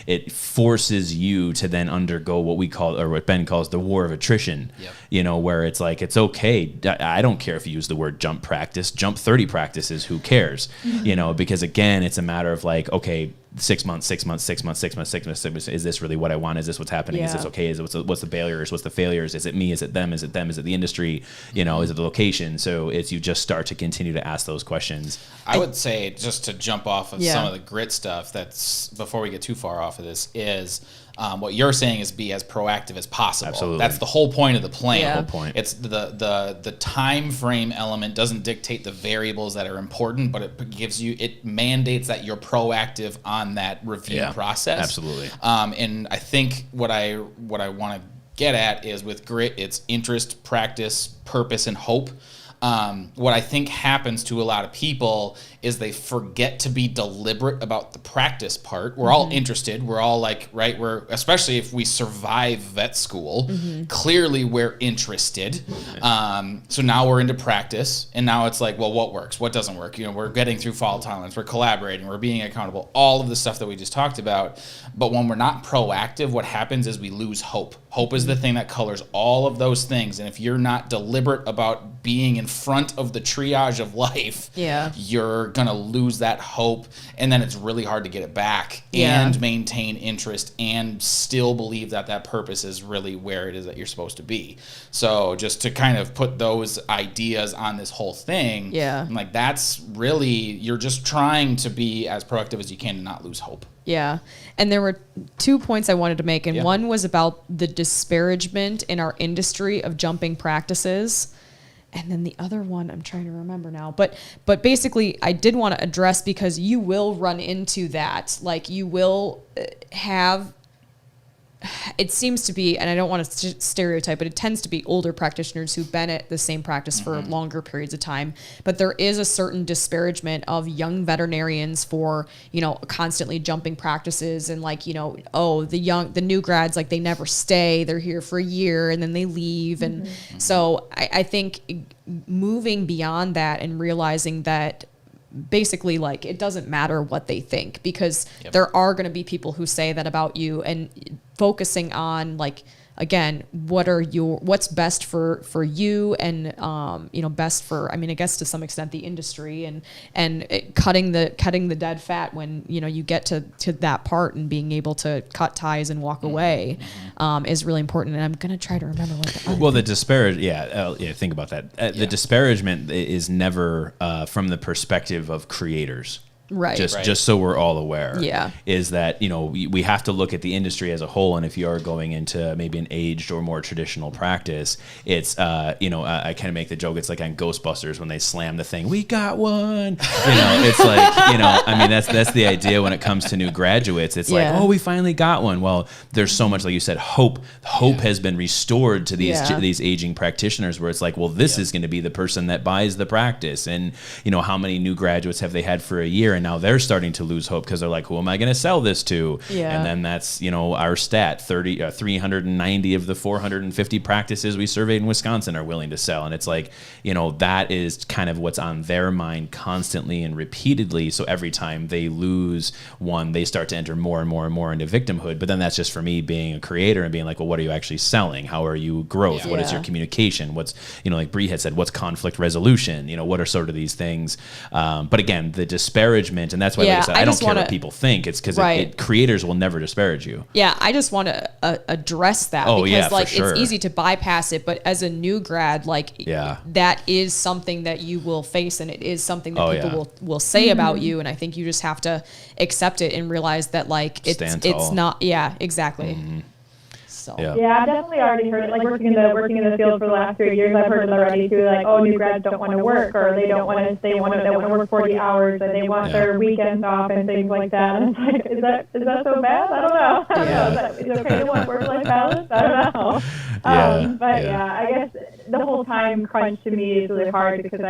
Speaker 4: It forces you to then undergo what we call, or what Ben calls the war of attrition, where it's like, it's okay. I don't care if you use the word jump practice, jump 30 practices, who cares? Because again, it's a matter of like, okay, 6 months. Is this really what I want? Is this what's happening? Is this okay? What's the barriers? What's the failures? Is it me? Is it them? Is it the industry? Is it the location? So it's, you just start to continue to ask those questions.
Speaker 1: I would say, just to jump off of some of the grit stuff, that's before we get too far off of this, is what you're saying is be as proactive as possible.
Speaker 4: Absolutely.
Speaker 1: That's the whole point of the plan.
Speaker 2: Yeah.
Speaker 4: The whole point.
Speaker 1: It's the time frame element doesn't dictate the variables that are important, but it mandates that you're proactive on that review process.
Speaker 4: Absolutely.
Speaker 1: And I think what I want to get at is with grit, it's interest, practice, purpose, and hope. What I think happens to a lot of people is they forget to be deliberate about the practice part. We're all interested. We're all like, right? Especially if we survive vet school, clearly we're interested. So now we're into practice, and now it's like, well, what works? What doesn't work? We're getting through fall tolerance. We're collaborating. We're being accountable. All of the stuff that we just talked about. But when we're not proactive, what happens is we lose hope. Hope is the thing that colors all of those things. And if you're not deliberate about being in front of the triage of life, you're going to lose that hope. And then it's really hard to get it back and maintain interest and still believe that that purpose is really where it is that you're supposed to be. So just to kind of put those ideas on this whole thing, I'm like, that's really, you're just trying to be as proactive as you can and not lose hope.
Speaker 2: Yeah. And there were 2 points I wanted to make. And one was about the disparagement in our industry of jumping practices. And then the other one, I'm trying to remember now. But basically, I did want to address, because you will run into that. Like, you will have... It seems to be, and I don't want to stereotype, but it tends to be older practitioners who've been at the same practice for longer periods of time. But there is a certain disparagement of young veterinarians for, constantly jumping practices and like, the new grads, like they never stay, they're here for a year and then they leave. And so I think moving beyond that and realizing that basically, like, it doesn't matter what they think, because there are going to be people who say that about you, and focusing on, like, again, what's best for you and, best for, I guess to some extent the industry, and cutting the dead fat when, you get to that part, and being able to cut ties and walk away, is really important. And I'm going to try to remember what
Speaker 4: the think about that. The disparagement is never from the perspective of creators.
Speaker 2: Right.
Speaker 4: Just so we're all aware.
Speaker 2: Yeah.
Speaker 4: Is that, we have to look at the industry as a whole. And if you are going into maybe an aged or more traditional practice, it's, I kind of make the joke, it's like on Ghostbusters when they slam the thing, we got one. It's like, that's the idea when it comes to new graduates. It's like, oh, we finally got one. Well, there's so much, like you said, hope. Hope has been restored to these aging practitioners, where it's like, well, this is going to be the person that buys the practice. And, how many new graduates have they had for a year? and now they're starting to lose hope because they're like, who am I going to sell this to?
Speaker 2: Yeah.
Speaker 4: And then that's, our stat, 390 of the 450 practices we surveyed in Wisconsin are willing to sell. And it's like, that is kind of what's on their mind constantly and repeatedly. So every time they lose one, they start to enter more and more and more into victimhood. But then that's just for me being a creator and being like, well, what are you actually selling? How are you growth?
Speaker 2: Yeah.
Speaker 4: What is your communication? What's, like Bree had said, what's conflict resolution? What are sort of these things? But again, the disparagement, and that's why like I said, I don't care what people think. It's because creators will never disparage you.
Speaker 2: Yeah, I just want to address that because it's easy to bypass it, but as a new grad, that is something that you will face, and it is something that people will say about you, and I think you just have to accept it and realize that it's not. Yeah, exactly.
Speaker 4: Mm-hmm.
Speaker 2: So.
Speaker 3: Yeah, I've definitely already heard it. Like working in the field for the last 3 years, I've heard it already too. Like, oh, new grads don't want to work, or they want to work 40 hours, and they want their weekends off and things like that. And it's like, is that so bad? I don't know. I don't know. Is it okay to want work-life balance? I don't know. I guess the whole time crunch to me is really hard because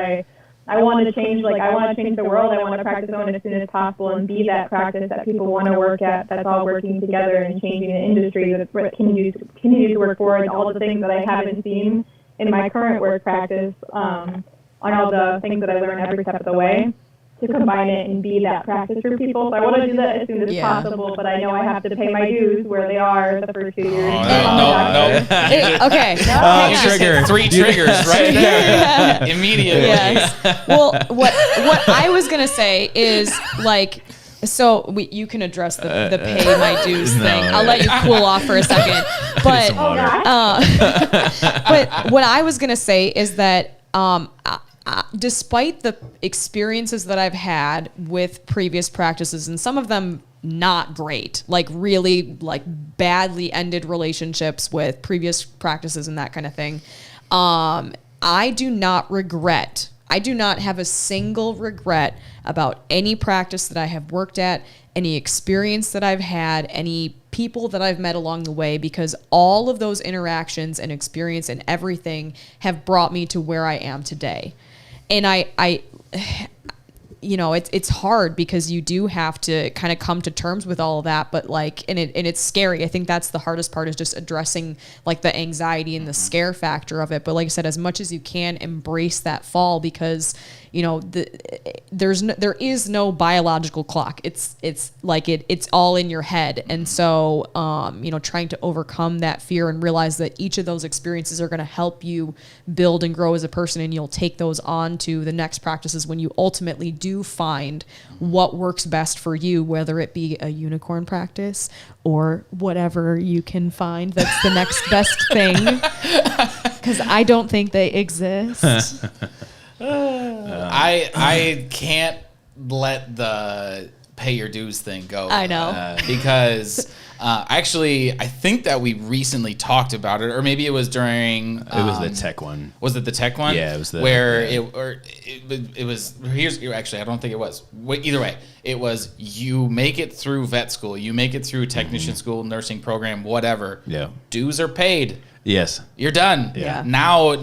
Speaker 3: I want to change the world. I want to practice own as soon as possible and be that practice that people want to work at, that's all working together and changing the industry that continue to work forward, all the things that I haven't seen in my current work practice, on all the things that I learn every step of the way, to combine it and be that practice for people. So I want to do that as soon as possible, but I know I have to pay my dues where they are the first 2 years.
Speaker 2: Okay.
Speaker 4: Trigger.
Speaker 1: 3 triggers right there. Immediately.
Speaker 2: Yes. Well, what I was going to say is so you can address the pay my dues thing. I'll let you cool off for a second. But but what I was going to say is that despite the experiences that I've had with previous practices, and some of them not great, really badly ended relationships with previous practices and that kind of thing, I do not have a single regret about any practice that I have worked at, any experience that I've had, any people that I've met along the way, because all of those interactions and experience and everything have brought me to where I am today. And it's hard because you do have to kind of come to terms with all of that, but and it's scary. I think that's the hardest part, is just addressing the anxiety and the scare factor of it. But like I said, as much as you can, embrace that fall, because there is no biological clock. It's all in your head. And so, trying to overcome that fear and realize that each of those experiences are going to help you build and grow as a person. And you'll take those on to the next practices when you ultimately do find what works best for you, whether it be a unicorn practice or whatever you can find that's the next best thing. Because I don't think they exist.
Speaker 1: I can't let the pay your dues thing go.
Speaker 2: I know.
Speaker 1: Because actually, I think that we recently talked about it, or maybe it was during...
Speaker 4: it was the tech one.
Speaker 1: Was it the tech one?
Speaker 4: Yeah, it was the...
Speaker 1: it was... Actually, I don't think it was. Either way, it was you make it through vet school, you make it through technician school, nursing program, whatever.
Speaker 4: Yeah.
Speaker 1: Dues are paid.
Speaker 4: Yes.
Speaker 1: You're done.
Speaker 2: Yeah.
Speaker 1: Now,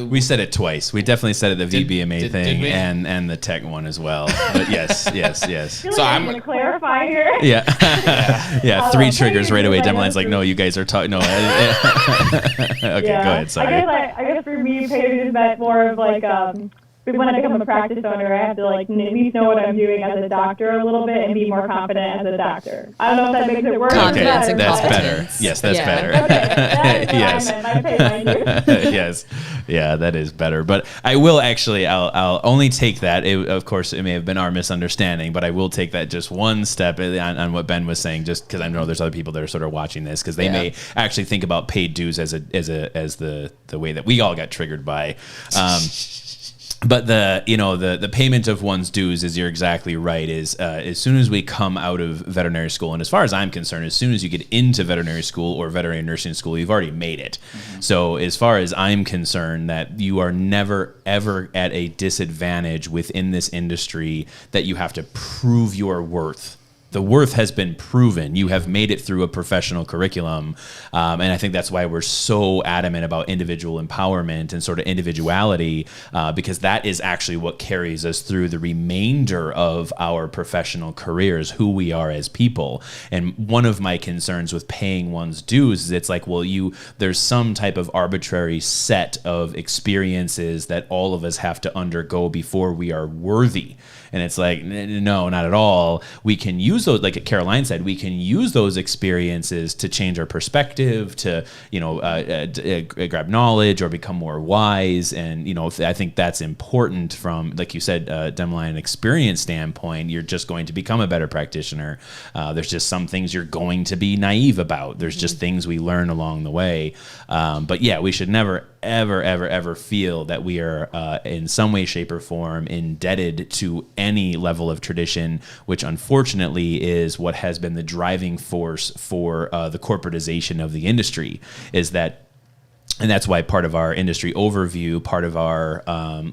Speaker 4: we said it twice. We definitely said it the VBMA thing and the tech one as well. But yes.
Speaker 3: So I'm going to clarify here.
Speaker 4: Yeah. 3 triggers right away. Demoline's like, no, you guys are talking. No. Okay, go ahead. Sorry.
Speaker 3: I guess for me, pay is that more of when I become a practice owner, I have to at least know what I'm doing as a doctor a little bit and be more confident as a doctor. I don't know if that makes it work.
Speaker 2: Confidence
Speaker 4: and
Speaker 2: that's
Speaker 4: better. Yes, that's better.
Speaker 3: Okay, that is what I meant by pay my dues.
Speaker 4: Yes, yeah, that is better. But I will actually, I'll only take that. Of course, it may have been our misunderstanding, but I will take that just one step on what Ben was saying, just because I know there's other people that are sort of watching this, because they may actually think about paid dues as the way that we all got triggered by. But the payment of one's dues, is you're exactly right, is as soon as we come out of veterinary school, and as far as I'm concerned, as soon as you get into veterinary school or veterinary nursing school, you've already made it. Mm-hmm. So as far as I'm concerned, that you are never, ever at a disadvantage within this industry, that you have to prove your worth the worth has been proven. You have made it through a professional curriculum. And I think that's why we're so adamant about individual empowerment and sort of individuality, because that is actually what carries us through the remainder of our professional careers, who we are as people. And one of my concerns with paying one's dues is it's like, well, there's some type of arbitrary set of experiences that all of us have to undergo before we are worthy. And it's like, no, not at all. We can use those, like Caroline said, we can use those experiences to change our perspective, to, grab knowledge or become more wise. And, I think that's important from, like you said, Demaline, an experience standpoint. You're just going to become a better practitioner. There's just some things you're going to be naive about. There's just things we learn along the way. But yeah, we should never, ever feel that we are in some way, shape, or form indebted to any level of tradition, which unfortunately is what has been the driving force for the corporatization of the industry, and that's why part of our industry overview, part of our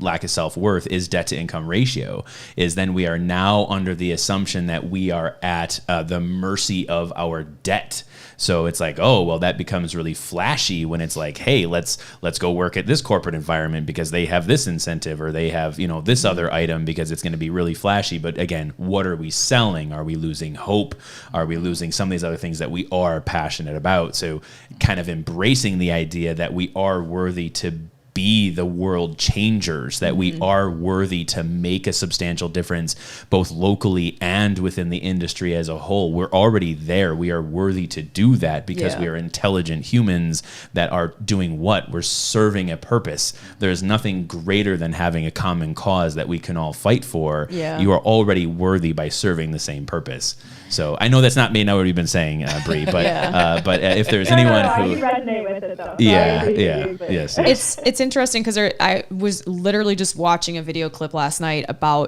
Speaker 4: lack of self-worth is debt to income ratio, is then we are now under the assumption that we are at the mercy of our debt. So it's like, oh, well, that becomes really flashy when it's like, hey, let's go work at this corporate environment because they have this incentive, or they have, this other item because it's going to be really flashy. But again, what are we selling? Are we losing hope? Are we losing some of these other things that we are passionate about? So kind of embracing the idea that we are worthy to be the world changers, that we are worthy to make a substantial difference both locally and within the industry as a whole. We're already there. We are worthy to do that because we are intelligent humans that are doing what? We're serving a purpose. There's nothing greater than having a common cause that we can all fight for.
Speaker 2: Yeah.
Speaker 4: You are already worthy by serving the same purpose. So I know that's not me, not what you've been saying, Bree, but if there's anyone who
Speaker 3: resonate with it though.
Speaker 4: Yes.
Speaker 2: It's interesting because I was literally just watching a video clip last night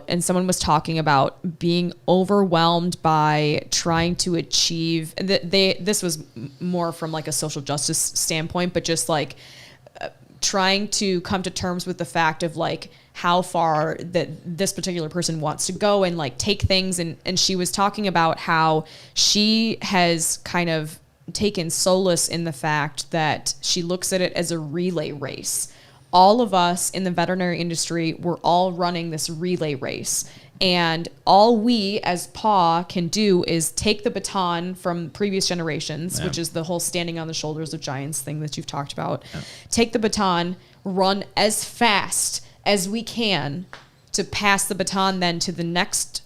Speaker 2: and someone was talking about being overwhelmed by trying to achieve. This was more from like a social justice standpoint, but just like trying to come to terms with the fact of like how far that this particular person wants to go and like take things. And she was talking about how she has kind of taken solace in the fact that she looks at it as a relay race. All of us in the veterinary industry, we're all running this relay race. And all we as PAW can do is take the baton from previous generations, which is the whole standing on the shoulders of giants thing that you've talked about. Take the baton, run as fast as we can to pass the baton then to the next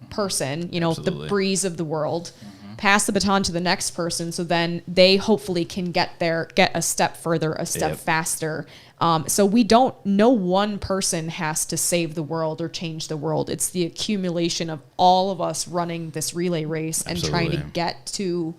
Speaker 2: person, the Brees of the world. Pass the baton to the next person, so then they hopefully can get a step further, a step faster. So no one person has to save the world or change the world. It's the accumulation of all of us running this relay race and trying to get to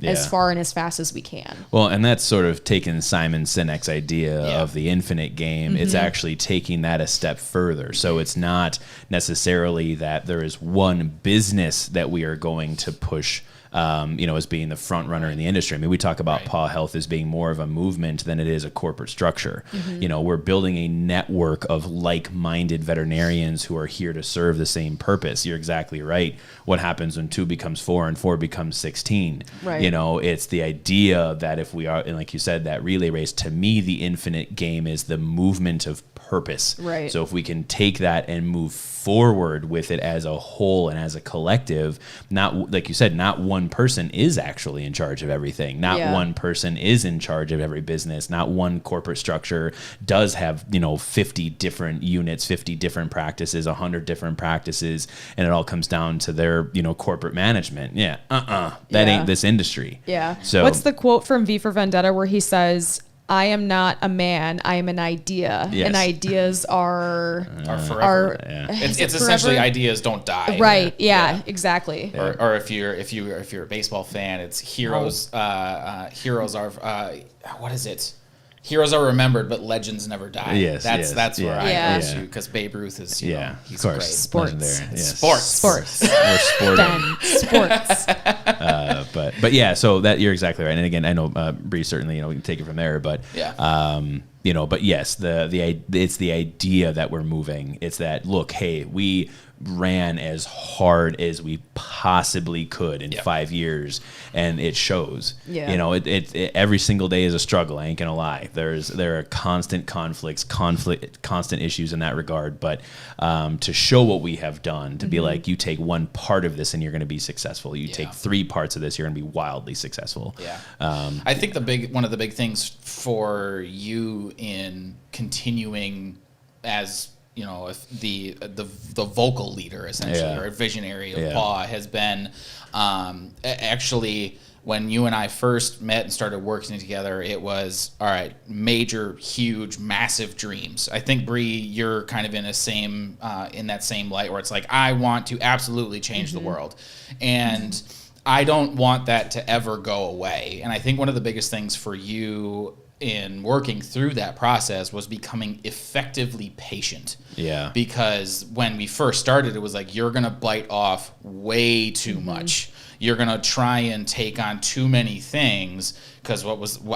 Speaker 2: as far and as fast as we can.
Speaker 4: Well, and that's sort of taken Simon Sinek's idea of the infinite game. It's actually taking that a step further. So it's not necessarily that there is one business that we are going to push as being the front runner in the industry. I mean, we talk about Paw Health as being more of a movement than it is a corporate structure. We're building a network of like-minded veterinarians who are here to serve the same purpose. You're exactly right. What happens when 2 becomes 4 and 4 becomes 16?
Speaker 2: Right.
Speaker 4: It's the idea that if we are, and like you said, that relay race, to me, the infinite game is the movement of purpose.
Speaker 2: Right.
Speaker 4: So if we can take that and move forward with it as a whole and as a collective, not like you said, not one person is actually in charge of everything. Not one person is in charge of every business. Not one corporate structure does have, 50 different units, 50 different practices, 100 different practices, and it all comes down to their, corporate management. That ain't this industry.
Speaker 2: Yeah.
Speaker 4: So
Speaker 2: what's the quote from V for Vendetta where he says, I am not a man, I am an idea.
Speaker 4: Yes.
Speaker 2: And ideas are
Speaker 1: forever. It's essentially ideas don't die.
Speaker 2: Right. Yeah. Exactly.
Speaker 1: Or if you're a baseball fan, it's heroes. Heroes are what is it? Heroes are remembered, but legends never die.
Speaker 4: Yes,
Speaker 1: that's where I
Speaker 2: Yeah.
Speaker 1: go to, because Babe Ruth is, he's
Speaker 4: of course.
Speaker 1: great.
Speaker 2: Sports.
Speaker 4: Legendary. Yes.
Speaker 2: Sports.
Speaker 4: We're sporting.
Speaker 2: Ben, sports.
Speaker 4: But yeah, so that you're exactly right. And again, I know Bree certainly, we can take it from there, but but yes, it's the idea that we're moving. It's that, look, hey, ran as hard as we possibly could in 5 years, and it shows.
Speaker 2: Yeah.
Speaker 4: You know, it every single day is a struggle. I ain't gonna lie. There are constant conflicts, constant issues in that regard. But to show what we have done, to be like, you take one part of this and you're gonna be successful. You take 3 parts of this, you're gonna be wildly successful.
Speaker 1: Yeah. I think one of the big things for you in continuing as, you know, if the vocal leader essentially, or a visionary of PAW, has been actually, when you and I first met and started working together, it was, all right, major, huge, massive dreams. I think, Bree, you're kind of in that same light where it's like, I want to absolutely change the world, and I don't want that to ever go away. And I think one of the biggest things for you in working through that process was becoming effectively patient. Yeah. Because when we first started, it was like, you're going to bite off way too much. You're going to try and take on too many things. Because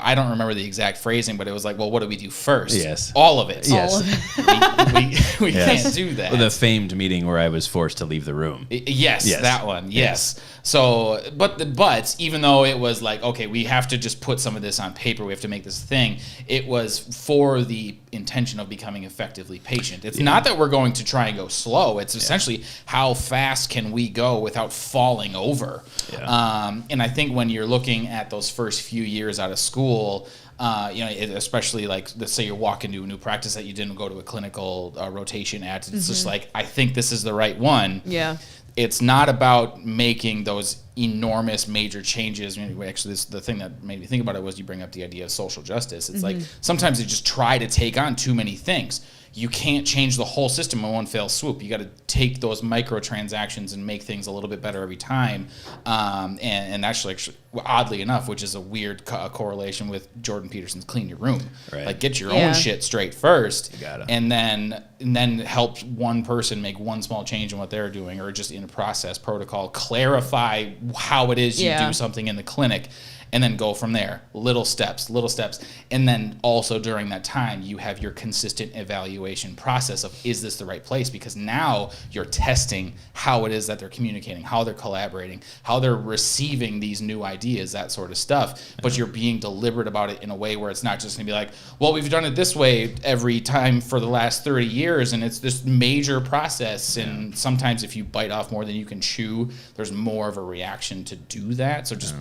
Speaker 1: I don't remember the exact phrasing, but it was like, well, what do we do first?
Speaker 4: Yes.
Speaker 1: All of it.
Speaker 4: Yes.
Speaker 1: All of it. We can't do that.
Speaker 4: The famed meeting where I was forced to leave the room.
Speaker 1: Yes, that one. Yes. So, but even though it was like, okay, we have to just put some of this on paper, we have to make this thing, it was for the intention of becoming effectively patient. It's not that we're going to try and go slow. It's essentially how fast can we go without falling over. Yeah. And I think when you're looking at those first few years out of school, you know, especially like, let's say you're walking to a new practice that you didn't go to a clinical rotation at, it's just like, I think this is the right one. Yeah. It's not about making those enormous major changes. I mean, actually, the thing that made me think about it was you bring up the idea of social justice. It's like, sometimes you just try to take on too many things. You can't change the whole system in one fell swoop. You got to take those microtransactions and make things a little bit better every time. And actually, oddly enough, which is a weird correlation with Jordan Peterson's clean your room. Right. Like, get your own shit straight first, you gotta. and then help one person make one small change in what they're doing, or just in a process protocol, clarify how it is you do something in the clinic. And then go from there, little steps. And then also during that time, you have your consistent evaluation process of, is this the right place? Because now you're testing how it is that they're communicating, how they're collaborating, how they're receiving these new ideas, that sort of stuff. But you're being deliberate about it in a way where it's not just gonna be like, well, we've done it this way every time for the last 30 years, and it's this major process. And sometimes if you bite off more than you can chew, there's more of a reaction to do that. So just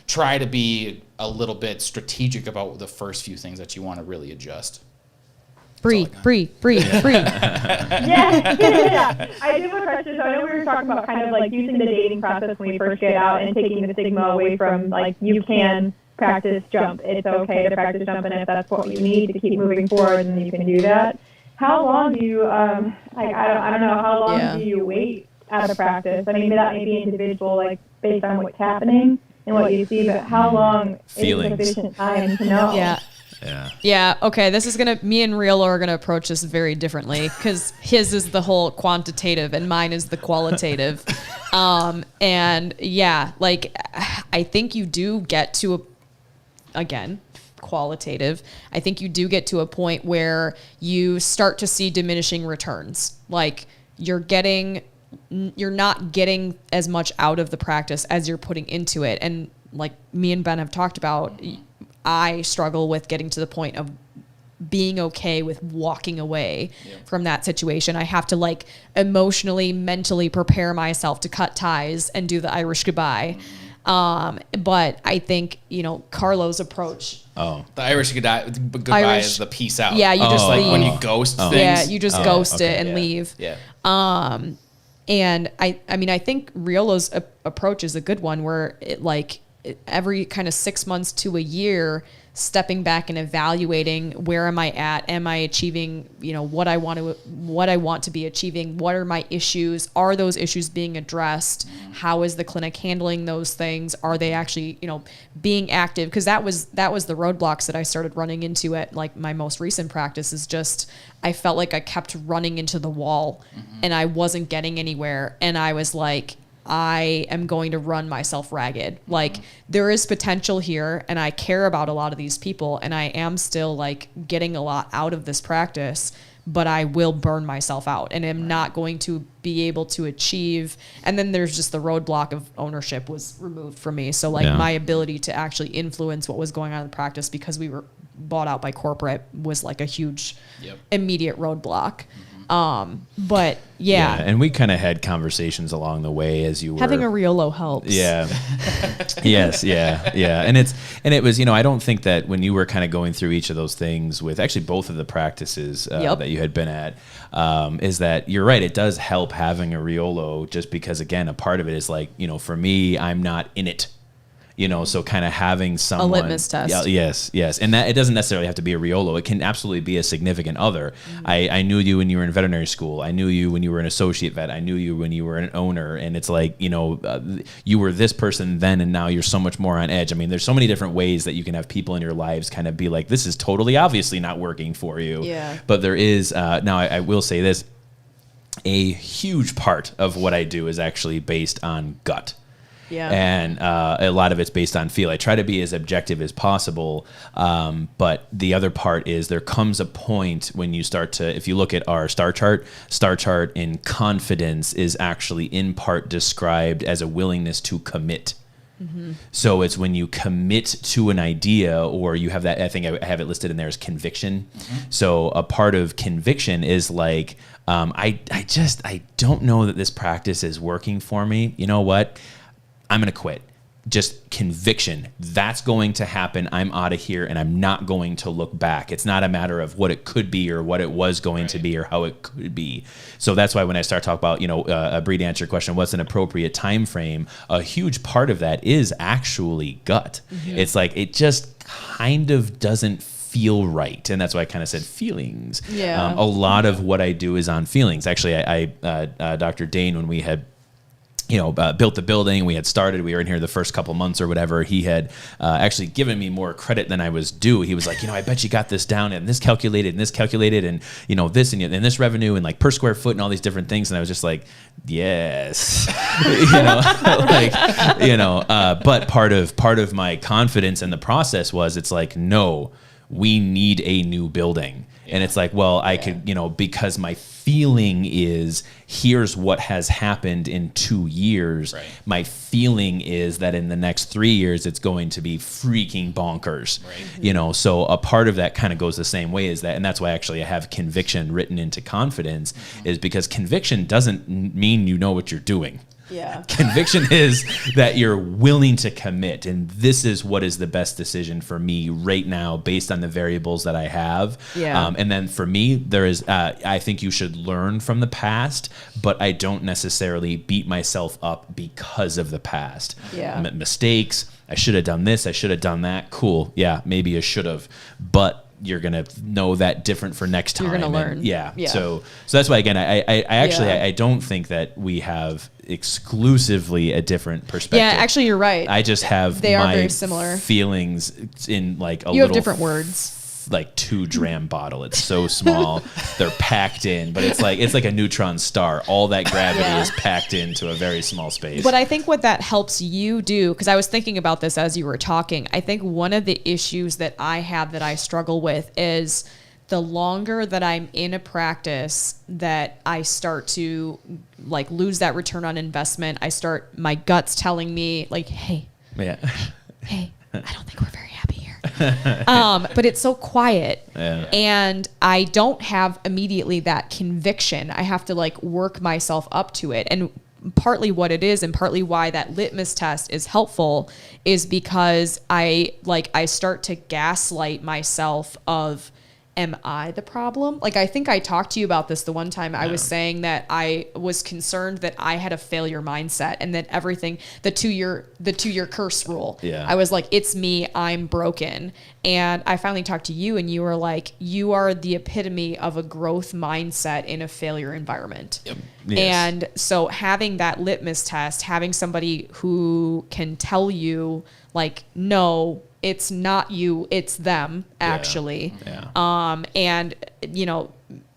Speaker 1: try to be a little bit strategic about the first few things that you want to really adjust.
Speaker 2: Bree.
Speaker 3: Yeah. I do have a question. So I know we were talking about kind of like using the dating process when we first get out and taking the stigma away from, like, you can practice jump. It's okay to practice jump, and if that's what you need to keep moving forward, then you can do that. How long do you, I don't know, how long do you wait out of practice? I mean, that may be individual, like, based on what's happening and what you see, but how long is sufficient time to know?
Speaker 2: Yeah. Okay. Me and Real are gonna approach this very differently, because his is the whole quantitative and mine is the qualitative. And like, I think you do get to qualitative. I think you do get to a point where you start to see diminishing returns. Like, you're not getting as much out of the practice as you're putting into it. And like me and Ben have talked about, I struggle with getting to the point of being okay with walking away from that situation. I have to, like, emotionally, mentally prepare myself to cut ties and do the Irish goodbye. But I think, Carlo's approach.
Speaker 1: Oh, the Irish goodbye is the peace out.
Speaker 2: Yeah, you just leave.
Speaker 1: Like when you ghost things.
Speaker 2: Yeah, you just ghost it and leave.
Speaker 1: Yeah.
Speaker 2: And I think Riolo's approach is a good one, where every kind of 6 months to a year, stepping back and evaluating, where am I at? Am I achieving, what I want to be achieving? What are my issues? Are those issues being addressed? How is the clinic handling those things? Are they actually, being active? Because that was the roadblocks that I started running into at, like, my most recent practice. Is just, I felt like I kept running into the wall and I wasn't getting anywhere. And I was like, I am going to run myself ragged. Like, there is potential here, and I care about a lot of these people, and I am still, like, getting a lot out of this practice, but I will burn myself out and am not going to be able to achieve. And then there's just the roadblock of ownership was removed from me. So like my ability to actually influence what was going on in the practice because we were bought out by corporate was like a huge immediate roadblock. But
Speaker 4: and we kind of had conversations along the way as you were
Speaker 2: having a Riolo helps.
Speaker 4: Yeah. Yes. Yeah. Yeah. And it was, I don't think that when you were kind of going through each of those things with actually both of the practices that you had been at, is that you're right. It does help having a Riolo just because, again, a part of it is like, for me, I'm not in it. So kind of having someone...
Speaker 2: A litmus test.
Speaker 4: Yes. And that it doesn't necessarily have to be a Riolo. It can absolutely be a significant other. I knew you when you were in veterinary school. I knew you when you were an associate vet. I knew you when you were an owner. And it's like, you were this person then, and now you're so much more on edge. I mean, there's so many different ways that you can have people in your lives kind of be like, this is totally obviously not working for you.
Speaker 2: Yeah.
Speaker 4: But there is... now, I will say this. A huge part of what I do is actually based on gut.
Speaker 2: Yeah.
Speaker 4: And a lot of it's based on feel. I try to be as objective as possible. But the other part is there comes a point when you start to, if you look at our star chart in confidence is actually in part described as a willingness to commit. So it's when you commit to an idea, or you have that, I think I have it listed in there as conviction. So a part of conviction is like, I don't know that this practice is working for me. You know what? I'm going to quit. Just conviction. That's going to happen. I'm out of here and I'm not going to look back. It's not a matter of what it could be or what it was going to be or how it could be. So that's why when I start talking about, Bree, to answer your question, what's an appropriate time frame? A huge part of that is actually gut. It's like, it just kind of doesn't feel right. And that's why I kind of said feelings.
Speaker 2: Yeah.
Speaker 4: A lot of what I do is on feelings. Actually, I Dr. Dane, when we had built the building, we were in here the first couple months or whatever, he had actually given me more credit than I was due. He was like, I bet you got this down and this calculated and this calculated and, this and this revenue and like per square foot and all these different things. And I was just like, yes, but part of my confidence in the process was it's like, no, we need a new building. And it's like, well, I could, because my feeling is here's what has happened in 2 years. Right. My feeling is that in the next 3 years, it's going to be freaking bonkers. Right. So a part of that kind of goes the same way as that. And that's why actually I have conviction written into confidence is because conviction doesn't mean you know what you're doing.
Speaker 2: Yeah.
Speaker 4: Conviction is that you're willing to commit, and this is what is the best decision for me right now based on the variables that I have.
Speaker 2: Yeah.
Speaker 4: And then for me, there is, I think you should learn from the past, but I don't necessarily beat myself up because of the past.
Speaker 2: Yeah.
Speaker 4: Mistakes. I should have done this. I should have done that. Cool. Yeah, maybe I should have, but you're going to know that different for next time.
Speaker 2: You're going to learn.
Speaker 4: Yeah. So that's why, again, I actually, I don't think that we have exclusively a different perspective.
Speaker 2: Yeah, actually, you're right.
Speaker 4: I just have
Speaker 2: they
Speaker 4: my
Speaker 2: are very similar
Speaker 4: feelings in like a
Speaker 2: you
Speaker 4: little
Speaker 2: have different words.
Speaker 4: Like 2 dram bottle. It's so small. They're packed in, but it's like a neutron star. All that gravity is packed into a very small space.
Speaker 2: But I think what that helps you do, because I was thinking about this as you were talking, I think one of the issues that I have that I struggle with is the longer that I'm in a practice that I start to like lose that return on investment. My gut's telling me like, hey, I don't think we're very happy here. But it's so quiet and I don't have immediately that conviction. I have to like work myself up to it. And partly what it is and partly why that litmus test is helpful is because I start to gaslight myself of, am I the problem? Like, I think I talked to you about this the one time. I was saying that I was concerned that I had a failure mindset and that everything, the two year curse rule. Yeah. I was like, it's me, I'm broken. And I finally talked to you and you were like, you are the epitome of a growth mindset in a failure environment. Yep. Yes. And so having that litmus test, having somebody who can tell you like, no, it's not you, it's them actually. Yeah. And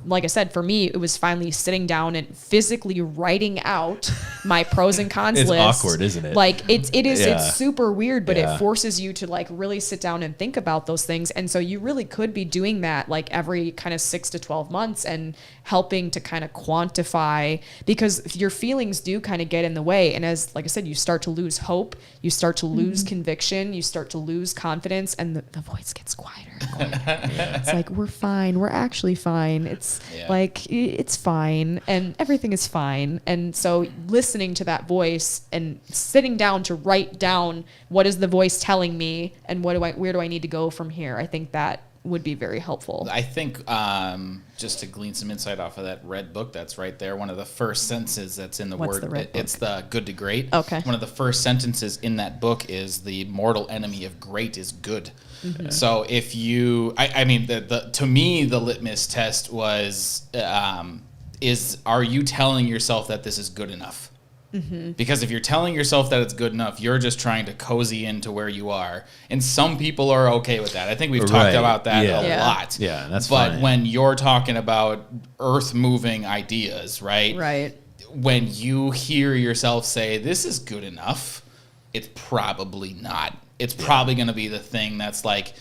Speaker 2: like I said, for me, it was finally sitting down and physically writing out my pros and cons
Speaker 4: It's
Speaker 2: list.
Speaker 4: awkward, isn't it?
Speaker 2: Like it's
Speaker 4: Yeah.
Speaker 2: super weird, but
Speaker 4: Yeah.
Speaker 2: it forces you to like really sit down and think about those things. And so you really could be doing that like every kind of 6 to 12 months and helping to kind of quantify, because your feelings do kind of get in the way. And as, like I said, you start to lose hope, you start to lose conviction, you start to lose confidence, and the voice gets quieter and quieter. It's like, we're fine. We're actually fine. It's like, it's fine. And everything is fine. And so listening to that voice and sitting down to write down what is the voice telling me and where do I need to go from here? I think that would be very helpful.
Speaker 1: I think just to glean some insight off of that red book that's right there, one of the first sentences that's in the
Speaker 2: What's
Speaker 1: word,
Speaker 2: the red book?
Speaker 1: it's the Good to Great.
Speaker 2: Okay.
Speaker 1: One of the first sentences in that book is the mortal enemy of great is good. So if you, I mean, to me, the litmus test was, are you telling yourself that this is good enough? Because if you're telling yourself that it's good enough, you're just trying to cozy into where you are. And some people are okay with that. I think we've talked about that a lot.
Speaker 4: Yeah, that's
Speaker 1: But
Speaker 4: fine.
Speaker 1: when you're talking about earth-moving ideas, right?
Speaker 2: Right.
Speaker 1: When you hear yourself say, this is good enough, it's probably not. It's probably going to be the thing that's like,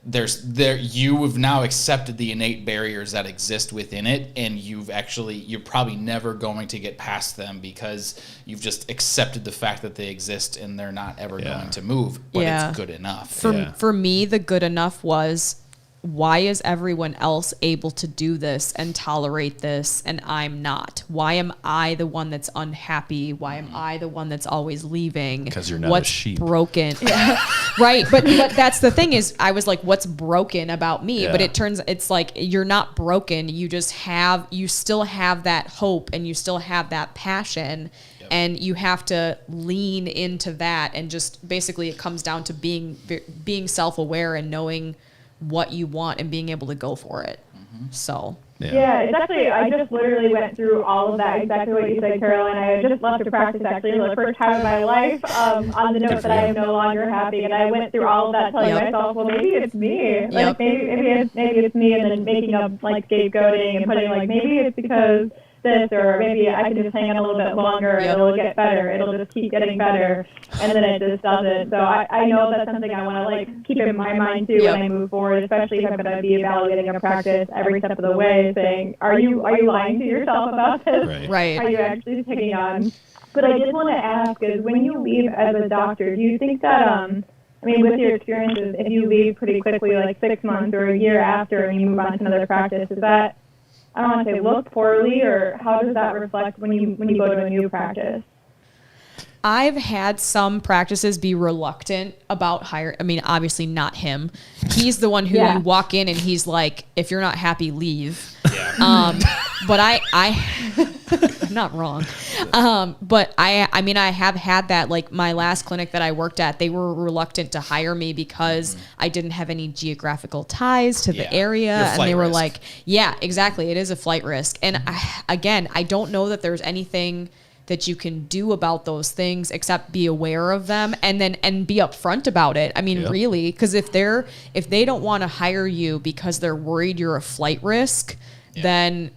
Speaker 1: you have now accepted the innate barriers that exist within it, and you're probably never going to get past them because you've just accepted the fact that they exist and they're not ever going to move, but it's good enough.
Speaker 2: For me, the good enough was, why is everyone else able to do this and tolerate this and I'm not? Why am I the one that's unhappy? Why am I the one that's always leaving?
Speaker 4: Because you're not
Speaker 2: what's
Speaker 4: a sheep.
Speaker 2: Broken? Right. But that's the thing is, I was like, what's broken about me?
Speaker 4: Yeah.
Speaker 2: But it's like, you're not broken. You still have that hope and you still have that passion. And you have to lean into that. And just basically it comes down to being self-aware and knowing what you want and being able to go for it. So
Speaker 3: yeah, it's actually, I just literally went through all of that, exactly what you said, Caroline. I just left to practice actually for the first time in my life on the note that I am no longer happy, and I went through all of that telling myself, well, maybe it's me. Like maybe it's me, and then making up like scapegoating and putting like, maybe it's because this, or maybe I can just hang on a little bit longer and it'll get better. It'll just keep getting better, and then it just doesn't. So I know that's something I want to like keep in my mind too when I move forward, especially if I'm going to be evaluating a practice every step of the way, saying, are you lying to yourself about this?
Speaker 2: Right.
Speaker 3: Are you actually taking on? But I did want to ask is, when you leave as a doctor, do you think that I mean, with your experiences, if you leave pretty quickly, like 6 months or a year after, and you move on to another practice, is that, I don't want to say look poorly, or how does that reflect when you go to a new practice?
Speaker 2: I've had some practices be reluctant about hiring. I mean, obviously not him. He's the one who you walk in and he's like, if you're not happy, leave. But I'm not wrong. But I mean, I have had that, like my last clinic that I worked at, they were reluctant to hire me because I didn't have any geographical ties to the area. And they were like, yeah, exactly. It is a flight risk. And I don't know that there's anything that you can do about those things except be aware of them and be upfront about it. I mean, really, because if they don't want to hire you because they're worried you're a flight risk, then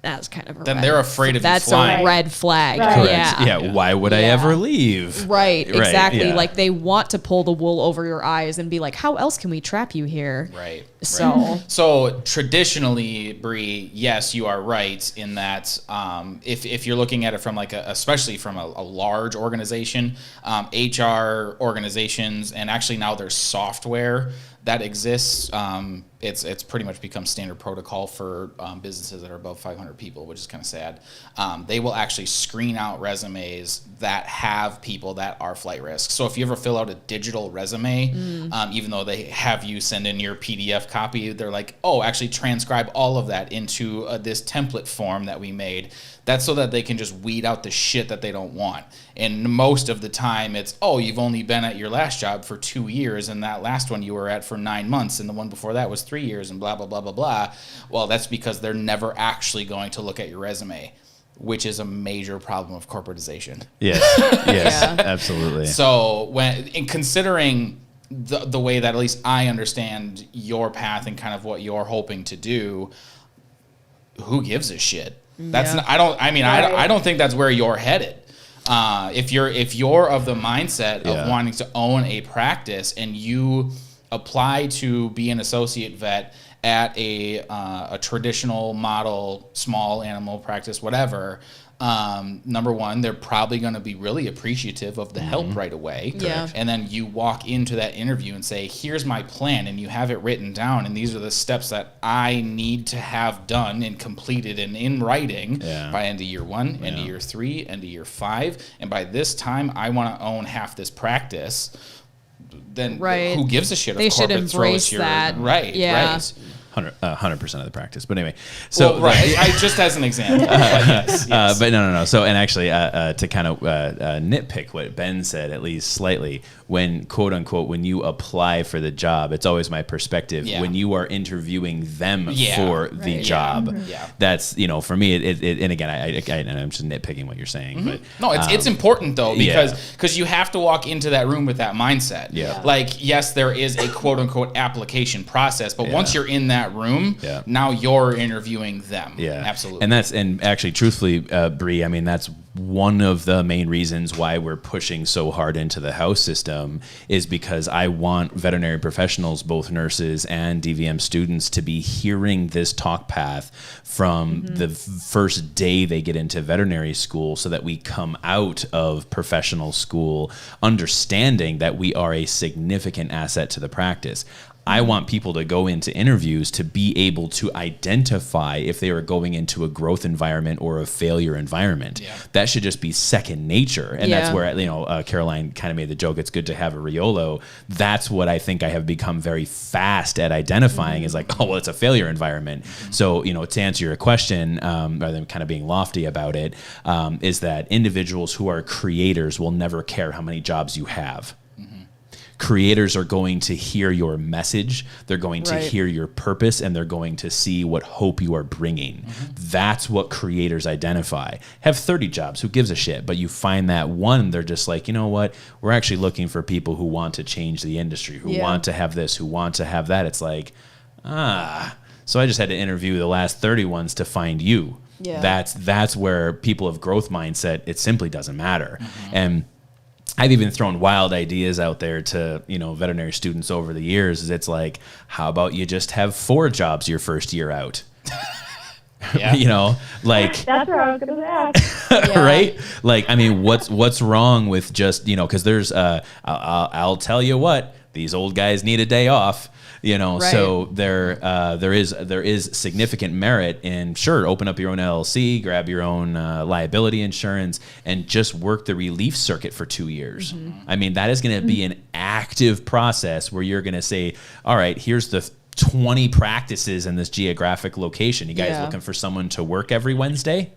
Speaker 2: that's kind of
Speaker 1: they're afraid of you flying.
Speaker 2: That's a red flag.
Speaker 3: Right.
Speaker 2: Yeah.
Speaker 4: Why would I ever leave?
Speaker 2: Right. Exactly.
Speaker 4: Yeah.
Speaker 2: Like they want to pull the wool over your eyes and be like, how else can we trap you here?
Speaker 1: Right.
Speaker 2: So
Speaker 1: Traditionally, Bree, yes, you are right in that if you're looking at it from like especially from a large organization, HR organizations, and actually now there's software that exists. It's pretty much become standard protocol for businesses that are above 500 people, which is kind of sad. They will actually screen out resumes that have people that are flight risk. So if you ever fill out a digital resume, even though they have you send in your PDF copy, they're like, oh, actually transcribe all of that into this template form that we made. That's so that they can just weed out the shit that they don't want. And most of the time it's, oh, you've only been at your last job for 2 years, and that last one you were at for 9 months, and the one before that was 3 years, and blah, blah, blah, blah, blah. Well, that's because they're never actually going to look at your resume, which is a major problem of corporatization.
Speaker 4: Yes, absolutely.
Speaker 1: So in considering the way that at least I understand your path and kind of what you're hoping to do, who gives a shit? That's I don't think that's where you're headed. If you're of the mindset of wanting to own a practice and you apply to be an associate vet at a traditional model, small animal practice, whatever, number one, they're probably going to be really appreciative of the help right away.
Speaker 2: Yeah.
Speaker 1: And then you walk into that interview and say, here's my plan, and you have it written down, and these are the steps that I need to have done and completed and in writing by end of year 1, end of year 3, end of year 5, and by this time I want to own half this practice. Then who gives a shit?
Speaker 2: They
Speaker 1: if
Speaker 2: should
Speaker 1: corporate
Speaker 2: embrace
Speaker 1: throws
Speaker 2: that.
Speaker 1: Right.
Speaker 4: 100% of the practice, but anyway. So
Speaker 1: I just as an example. But yes.
Speaker 4: But no. So, and actually, to kind of nitpick what Ben said, at least slightly, when quote unquote, when you apply for the job, it's always my perspective. When you are interviewing them for the job, that's, for me, it and again, and I'm just nitpicking what you're saying, but
Speaker 1: no, it's important though, because you have to walk into that room with that mindset. Like, yes, there is a quote unquote application process, but once you're in that room, now you're interviewing them. Absolutely.
Speaker 4: And actually, truthfully, Bree, I mean, that's one of the main reasons why we're pushing so hard into the house system, is because I want veterinary professionals, both nurses and DVM students, to be hearing this talk path from the first day they get into veterinary school, so that we come out of professional school understanding that we are a significant asset to the practice. I want people to go into interviews to be able to identify if they are going into a growth environment or a failure environment. That should just be second nature. And that's where, Caroline kind of made the joke, it's good to have a Riolo. That's what I think I have become very fast at identifying, is like, oh, well, it's a failure environment. So, to answer your question, rather than kind of being lofty about it, is that individuals who are creators will never care how many jobs you have. Creators are going to hear your message, they're going to hear your purpose, and they're going to see what hope you are bringing. That's what creators identify. Have 30 jobs, who gives a shit? But you find that one, they're just like, you know what? We're actually looking for people who want to change the industry, who want to have this, who want to have that. It's like, so I just had to interview the last 30 ones to find you. That's where people of growth mindset, it simply doesn't matter. And I've even thrown wild ideas out there to, veterinary students over the years. It's like, how about you just have 4 jobs your first year out? Like,
Speaker 3: that's where I was going to ask.
Speaker 4: Right? Like, I mean, what's wrong with just, because there's, I'll tell you what, these old guys need a day off. So there is significant merit in, sure, open up your own LLC, grab your own liability insurance, and just work the relief circuit for 2 years. I mean, that is going to be an active process where you're going to say, all right, here's the 20 practices in this geographic location. You guys looking for someone to work every Wednesday?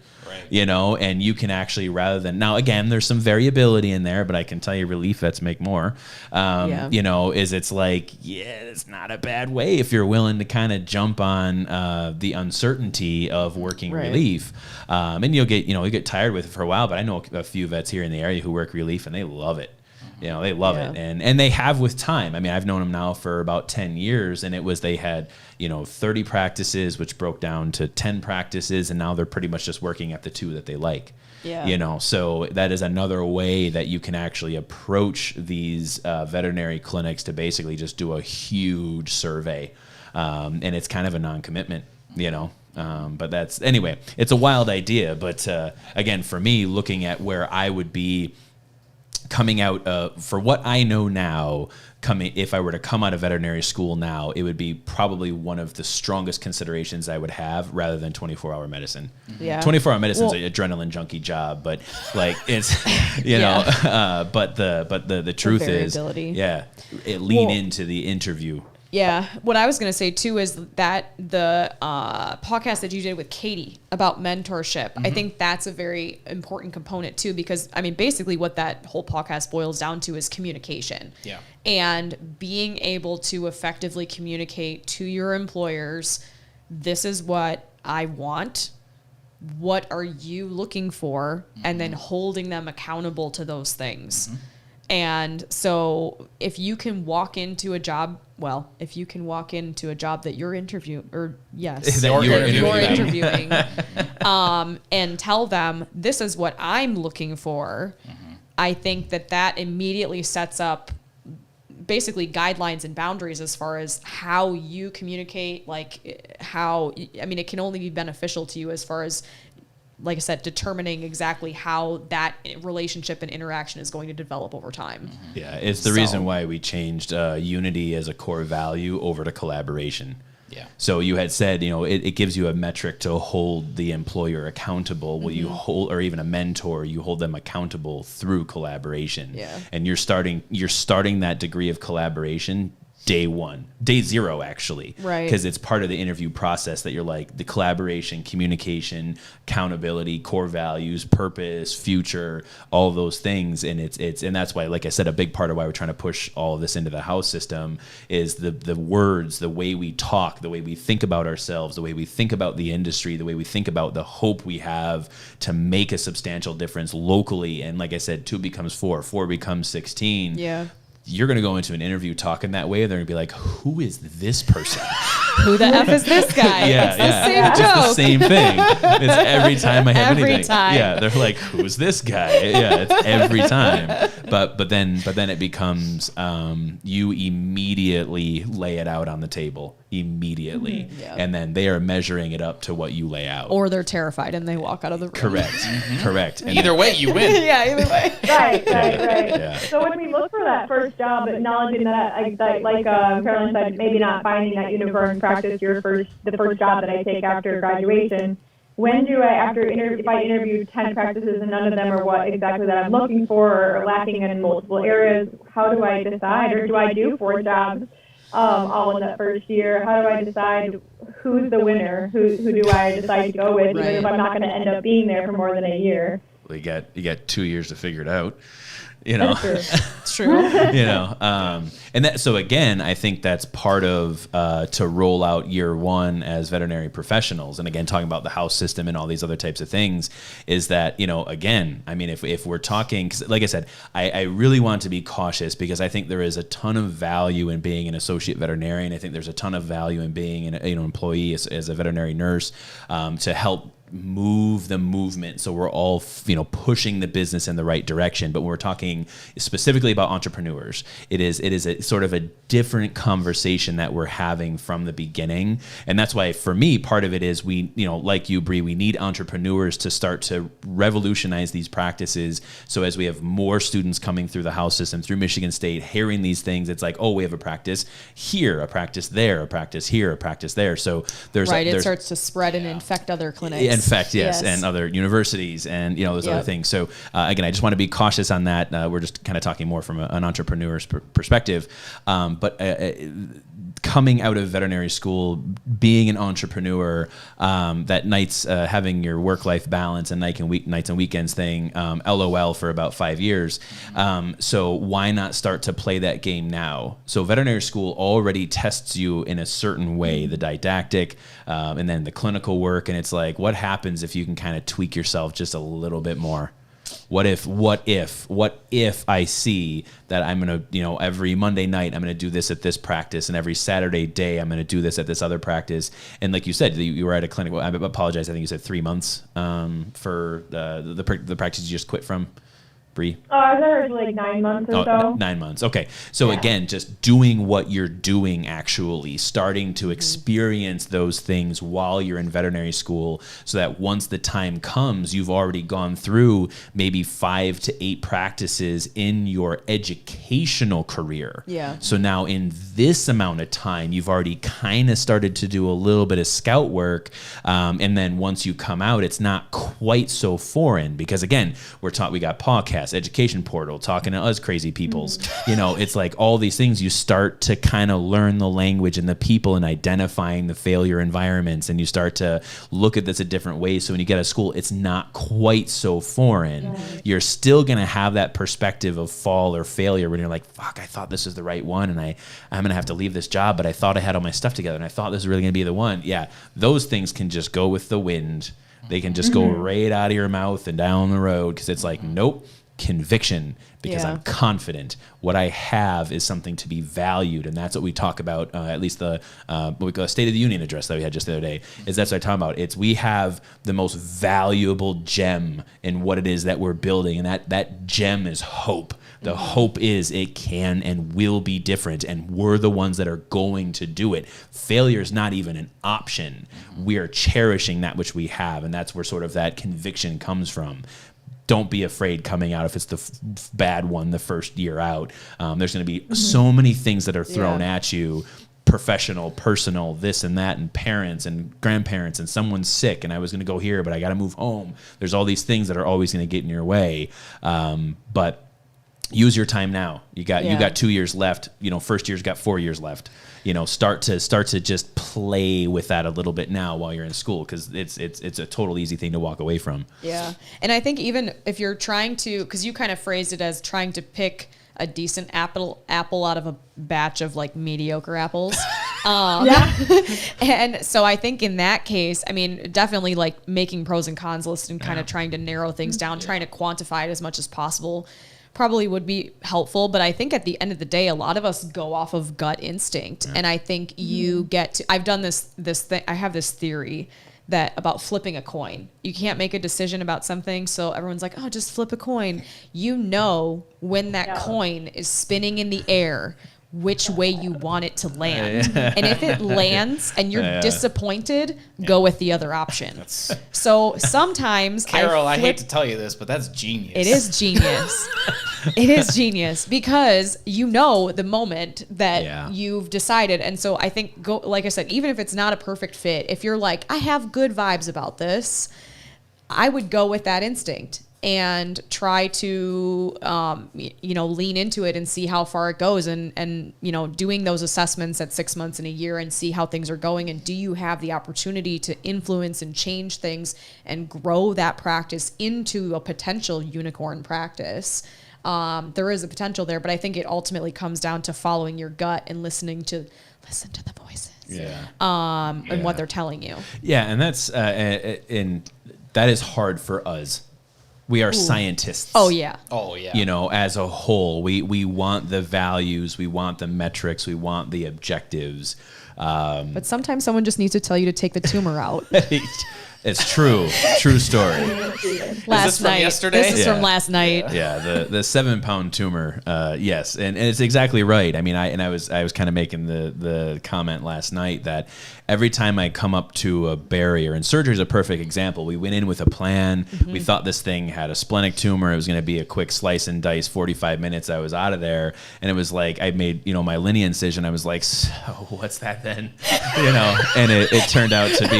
Speaker 4: And you can actually, rather than, now again, there's some variability in there, but I can tell you relief vets make more, it's like, it's not a bad way if you're willing to kind of jump on the uncertainty of working relief. And you'll get tired with it for a while, but I know a few vets here in the area who work relief and they love it. They love it. And they have with time. I mean, I've known them now for about 10 years, and they had, 30 practices, which broke down to 10 practices, and now they're pretty much just working at the 2 that they like. So that is another way that you can actually approach these veterinary clinics, to basically just do a huge survey. And it's kind of a non-commitment, but that's, anyway, it's a wild idea. But again, for me, looking at where I would be coming out for what I know now, if I were to come out of veterinary school now, it would be probably one of the strongest considerations I would have, rather than 24-hour medicine. 24-hour medicine is an adrenaline junkie job, but like it's, but the truth is, lean into the interview.
Speaker 2: Yeah. What I was going to say too is that the podcast that you did with Katie about mentorship, I think that's a very important component too, because I mean, basically what that whole podcast boils down to is communication. And being able to effectively communicate to your employers, this is what I want. What are you looking for? And then holding them accountable to those things. And so if you can walk into a job, that you're interviewing, or yes,
Speaker 4: That
Speaker 2: you're
Speaker 4: you're
Speaker 2: interviewing, and tell them this is what I'm looking for, I think that immediately sets up basically guidelines and boundaries as far as how you communicate, it can only be beneficial to you as far as, like I said, determining exactly how that relationship and interaction is going to develop over time.
Speaker 4: Yeah, it's the reason why we changed unity as a core value over to collaboration.
Speaker 1: Yeah.
Speaker 4: So you had said, it gives you a metric to hold the employer accountable. Well, you hold, or even a mentor, you hold them accountable through collaboration.
Speaker 2: Yeah.
Speaker 4: And you're starting that degree of collaboration day zero, actually.
Speaker 2: Right.
Speaker 4: Because it's part of the interview process that you're like the collaboration, communication, accountability, core values, purpose, future, all of those things. And and that's why, like I said, a big part of why we're trying to push all of this into the house system is the words, the way we talk, the way we think about ourselves, the way we think about the industry, the way we think about the hope we have to make a substantial difference locally. And like I said, 2 becomes 4, 4 becomes 16.
Speaker 2: Yeah.
Speaker 4: You're going to go into an interview talking that way, and they're going to be like, who is this person?
Speaker 2: Who the F is this guy?
Speaker 4: Yeah,
Speaker 2: it's the same
Speaker 4: It's
Speaker 2: joke.
Speaker 4: the same thing. It's every time I have
Speaker 2: Every
Speaker 4: anything.
Speaker 2: time.
Speaker 4: Yeah, they're like, who's this guy? Yeah, it's every time. But then it becomes you immediately lay it out on the table immediately,
Speaker 2: Yeah.
Speaker 4: and then they are measuring it up to what you lay out.
Speaker 2: Or they're terrified and they walk out of the room.
Speaker 4: Correct. And
Speaker 1: Either way, you win.
Speaker 2: Yeah, either way.
Speaker 3: Right.
Speaker 4: Yeah.
Speaker 3: So when we look for that first job, acknowledging that, Carolyn said, maybe not finding that unicorn practice the first job that I take after graduation. When do I, if I interview 10 practices and none of them are what exactly that I'm looking for or lacking in multiple areas, how do I decide? Or do I do 4 jobs all in that first year? How do I decide who's the winner? Who do I decide to go with, even if I'm not going to end up being there for more than a year?
Speaker 4: Well, you got 2 years to figure it out.
Speaker 2: It's true.
Speaker 4: And that, so again, I think that's part of to roll out year 1 as veterinary professionals. And again, talking about the house system and all these other types of things is that, again, I mean, if we're talking, 'cause like I said, I really want to be cautious because I think there is a ton of value in being an associate veterinarian. I think there's a ton of value in being an employee as a veterinary nurse to help move the movement, so we're all pushing the business in the right direction. But when we're talking specifically about entrepreneurs, it is a sort of a different conversation that we're having from the beginning. And that's why for me, part of it is we like you, Bree, we need entrepreneurs to start to revolutionize these practices. So as we have more students coming through the house system, through Michigan State, hearing these things, it's like, oh, we have a practice here, a practice there, a practice here, a practice there. So
Speaker 2: it starts to spread and infect other clinics.
Speaker 4: Infect, yes, and other universities and those other things. So again, I just want to be cautious on that. We're just kind of talking more from an entrepreneur's perspective. But coming out of veterinary school, being an entrepreneur, that nights having your work-life balance and nights and weekends thing, LOL for about 5 years. So why not start to play that game now? So veterinary school already tests you in a certain way, the didactic, and then the clinical work. And it's like, what happens if you can kind of tweak yourself just a little bit more? What if I see that I'm going to, every Monday night, I'm going to do this at this practice, and every Saturday day, I'm going to do this at this other practice. And like you said, you were at a clinic. I apologize. I think you said 3 months for the practice you just quit from, Bree?
Speaker 3: I was there for like 9 months or so.
Speaker 4: 9 months. Okay. So again, just doing what you're doing, actually starting to experience those things while you're in veterinary school, so that once the time comes, you've already gone through maybe 5 to 8 practices in your educational career.
Speaker 2: Yeah.
Speaker 4: So now in this amount of time, you've already kind of started to do a little bit of scout work. And then once you come out, it's not quite so foreign because again, we got PAWCast, education portal, talking to us crazy peoples. It's like all these things, you start to kind of learn the language and the people and identifying the failure environments, and you start to look at this a different way. So when you get out of school, it's not quite so foreign. Right. You're still going to have that perspective of fall or failure when you're like, fuck, I thought this was the right one, and I'm going to have to leave this job, but I thought I had all my stuff together, and I thought this was really going to be the one. Yeah, those things can just go with the wind. They can just go right out of your mouth and down the road because it's like, nope, conviction because
Speaker 2: Yeah.
Speaker 4: I'm confident. What I have is something to be valued, and that's what we talk about. At least the what we call a State of the Union address that we had just the other day is that's what I talk about. It's we have the most valuable gem in what it is that we're building, and that gem is hope. The hope is it can and will be different, and we're the ones that are going to do it. Failure is not even an option. We are cherishing that which we have, and that's where sort of that conviction comes from. Don't be afraid coming out if it's the bad one the first year out. There's going to be so many things that are thrown at you, professional, personal, this and that, and parents and grandparents, and someone's sick, and I was going to go here, but I got to move home. There's all these things that are always going to get in your way. But use your time now. You got 2 years left. First year's got 4 years left. Start to just play with that a little bit now while you're in school, because it's a total easy thing to walk away from.
Speaker 2: Yeah. And I think even if you're trying to, because you kind of phrased it as trying to pick a decent apple out of a batch of like mediocre apples. And so I think in that case, I mean, definitely like making pros and cons list and kind of trying to narrow things down, trying to quantify it as much as possible probably would be helpful. But I think at the end of the day, a lot of us go off of gut instinct. And I think you get to, I've done this thing. I have this theory that about flipping a coin. You can't make a decision about something. So everyone's like, oh, just flip a coin. When that coin is spinning in the air, which way you want it to land. And if it lands and you're disappointed, go with the other option. So sometimes
Speaker 1: Carol, I hate to tell you this, but that's genius.
Speaker 2: It is genius. It is genius because the moment that you've decided. And so I think, like I said, even if it's not a perfect fit, if you're like, I have good vibes about this, I would go with that instinct and try to, lean into it and see how far it goes, and doing those assessments at 6 months and a year and see how things are going. And do you have the opportunity to influence and change things and grow that practice into a potential unicorn practice? There is a potential there, but I think it ultimately comes down to following your gut and listen to the voices. And what they're telling you.
Speaker 4: Yeah. And that's, and that is hard for us. We are scientists.
Speaker 2: Oh yeah.
Speaker 4: As a whole, we want the values, we want the metrics, we want the objectives.
Speaker 2: But sometimes someone just needs to tell you to take the tumor out.
Speaker 4: It's true. True story.
Speaker 2: Last night.
Speaker 1: Yesterday?
Speaker 2: This is from last night.
Speaker 4: Yeah, the 7-pound tumor. Yes, and it's exactly right. I mean, I was kind of making the comment last night that every time I come up to a barrier, and surgery is a perfect example. We went in with a plan. We thought this thing had a splenic tumor. It was going to be a quick slice and dice, 45 minutes. I was out of there, and it was like I made my linea incision. I was like, so what's that then? And it turned out to be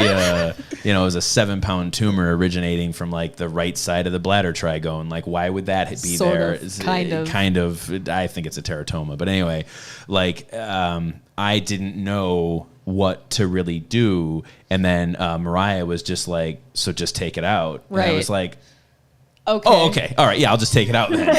Speaker 4: it was a 7-pound tumor originating from like the right side of the bladder trigone. Like, why would that be
Speaker 2: sort
Speaker 4: there?
Speaker 2: Of,
Speaker 4: kind of. I think it's a teratoma, but anyway, like I didn't know what to really do, and then Mariah was just like, so just take it out.
Speaker 2: Right.
Speaker 4: And I was like,
Speaker 2: okay.
Speaker 4: Oh, okay, all right, yeah, I'll just take it out then.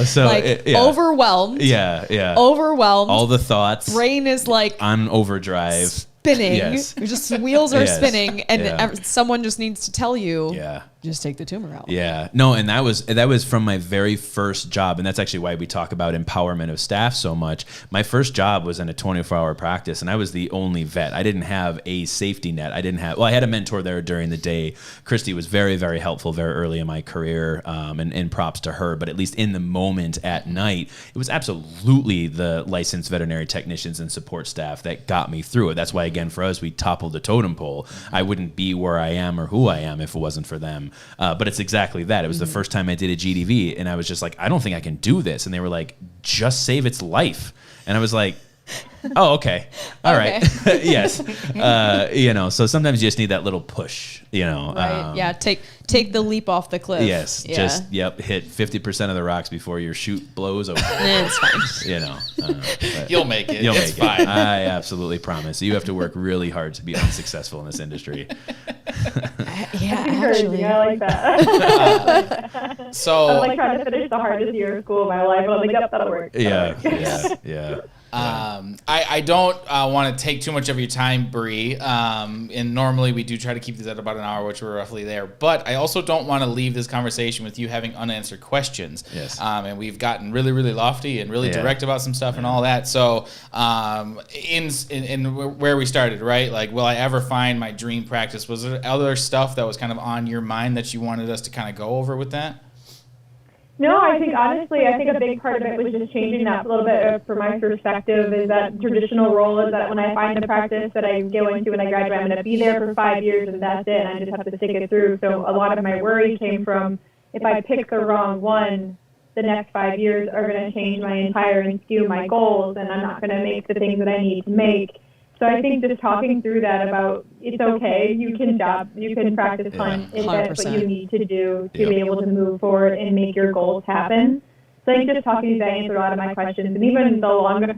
Speaker 4: So
Speaker 2: like overwhelmed.
Speaker 4: Yeah.
Speaker 2: Overwhelmed.
Speaker 4: All the thoughts.
Speaker 2: Brain is like
Speaker 4: on overdrive.
Speaker 2: Spinning.
Speaker 4: Yes.
Speaker 2: Just wheels are
Speaker 4: Yes.
Speaker 2: spinning, and someone just needs to tell you.
Speaker 4: Yeah.
Speaker 2: Just take the tumor out.
Speaker 4: Yeah. No, and that was from my very first job, and that's actually why we talk about empowerment of staff so much. My first job was in a 24-hour practice, and I was the only vet. I didn't have a safety net. I had a mentor there during the day. Christy was very, very helpful very early in my career, and props to her. But at least in the moment at night, it was absolutely the licensed veterinary technicians and support staff that got me through it. That's why, again, for us, we toppled the totem pole. I wouldn't be where I am or who I am if it wasn't for them. But it's exactly that. It was the first time I did a GDV, and I was just like, I don't think I can do this. And they were like, just save its life. And I was like, oh, okay. All right. Yes. So sometimes you just need that little push,
Speaker 2: Right. Take the leap off the cliff.
Speaker 4: Yes.
Speaker 2: Yeah.
Speaker 4: Just, hit 50% of the rocks before your chute blows open.
Speaker 2: It's fine.
Speaker 1: You'll make it.
Speaker 4: You'll
Speaker 1: it's
Speaker 4: make
Speaker 1: fine.
Speaker 4: it. I absolutely promise. You have to work really hard to be unsuccessful in this industry.
Speaker 2: Yeah,
Speaker 3: Encouraging.
Speaker 2: actually.
Speaker 3: I like that.
Speaker 1: So
Speaker 3: I'm like trying to finish the hardest year of school of my life. I'm like, yep, that'll work.
Speaker 4: Yeah.
Speaker 1: I don't want to take too much of your time, Bree. And normally we do try to keep these at about an hour, which we're roughly there. But I also don't want to leave this conversation with you having unanswered questions.
Speaker 4: Yes.
Speaker 1: And we've gotten really, really lofty and really direct about some stuff and all that. So in where we started, right? Like, will I ever find my dream practice? Was there other stuff that was kind of on your mind that you wanted us to kind of go over with that?
Speaker 3: No, I think honestly, a big part of it was just changing that a little bit from my perspective. Is that traditional role is that when I find a practice that I go into when I graduate, I'm going to be there for 5 years and that's it, and I just have to stick it through. So a lot of my worry came from if I pick the wrong one, the next 5 years are going to change my entire and skew my goals, and I'm not going to make the things that I need to make. So I think just talking through that about it's okay, you can practice on if that's what you need to do to be able to move forward and make your goals happen. So I think just talking to that answered a lot of my questions, and even the longer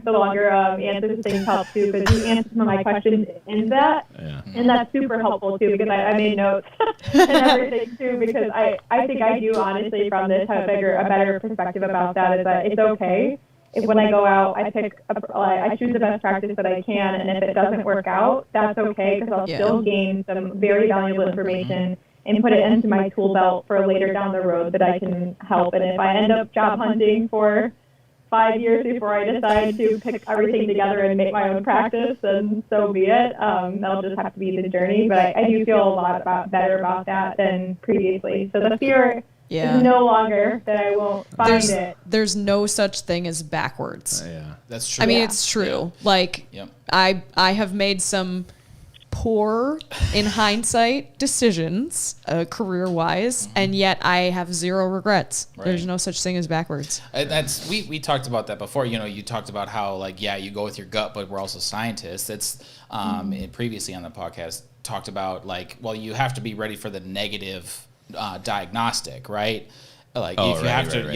Speaker 3: answers to things help too, because you answered some of my questions in that, and that's super helpful too, because I made notes and everything too, because I think I do honestly from this have a better perspective about that, is that it's okay. If when I go out, I choose the best practice that I can, and if it doesn't work out, that's okay, because I'll still gain some very valuable information and put it into my tool belt for later down the road that I can help. And if I end up job hunting for 5 years before I decide to pick everything together and make my own practice, then so be it. That'll just have to be the journey. But I do feel a lot better about that than previously. So the fear is no longer that I won't find it.
Speaker 2: There's no such thing as backwards.
Speaker 1: That's true.
Speaker 2: I mean, it's true. Like, I have made some poor, in hindsight, decisions career-wise, and yet I have zero regrets. Right. There's no such thing as backwards.
Speaker 1: That's we talked about that before. You know, you talked about how, like, you go with your gut, but we're also scientists. It's previously on the podcast talked about, like, well, you have to be ready for the negative diagnostic, right? Like, if you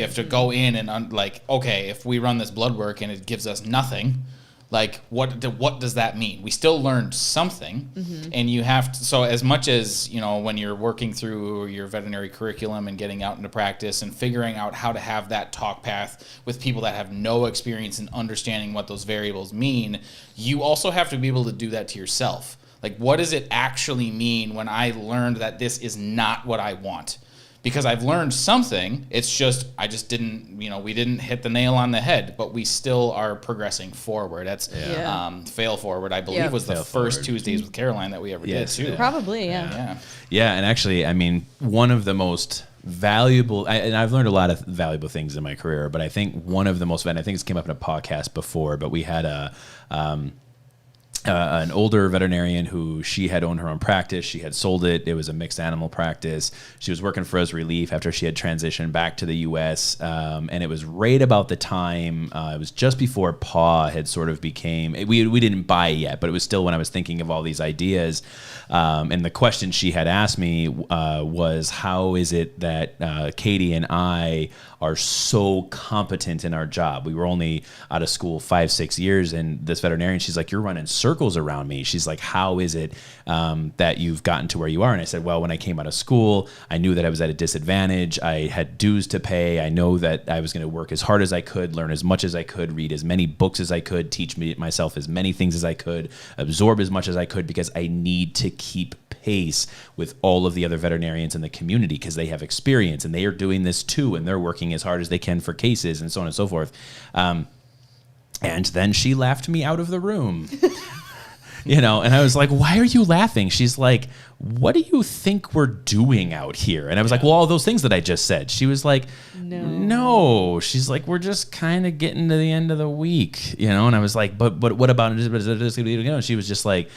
Speaker 1: have to go in and okay, if we run this blood work and it gives us nothing, like what does that mean? We still learned something, and you have to. So as much as, you know, when you're working through your veterinary curriculum and getting out into practice and figuring out how to have that talk path with people that have no experience in understanding what those variables mean, you also have to be able to do that to yourself. Like, what does it actually mean when I learned that this is not what I want? Because I've learned something. It's just, I just didn't, we didn't hit the nail on the head, but we still are progressing forward. That's Fail Forward, I believe, was the first Tuesdays with Caroline that we ever did, too.
Speaker 2: Probably,
Speaker 4: Yeah, and actually, I mean, one of the most valuable, and I've learned a lot of valuable things in my career, but I think one of the most, and I think this came up in a podcast before, but we had an older veterinarian who she had owned her own practice. She had sold it. It was a mixed animal practice. She was working for us Relief after she had transitioned back to the U.S. And it was right about the time, it was just before PAW had sort of became, we didn't buy it yet, but it was still when I was thinking of all these ideas. And the question she had asked me was, how is it that Katie and I are so competent in our job? We were only out of school 5-6 years, and this veterinarian, she's like, you're running circles around me. She's like, how is it that you've gotten to where you are? And I said, well, when I came out of school, I knew that I was at a disadvantage. I had dues to pay. I know that I was going to work as hard as I could, learn as much as I could, read as many books as I could, teach myself as many things as I could, absorb as much as I could, because I need to keep pace with all of the other veterinarians in the community, because they have experience and they are doing this too, and they're working as hard as they can for cases and so on and so forth. And then she laughed me out of the room. And I was like, why are you laughing? She's like, what do you think we're doing out here? And I was like, well, all those things that I just said. She was like, no. She's like, we're just kind of getting to the end of the week, And I was like, but what about it? She was just like,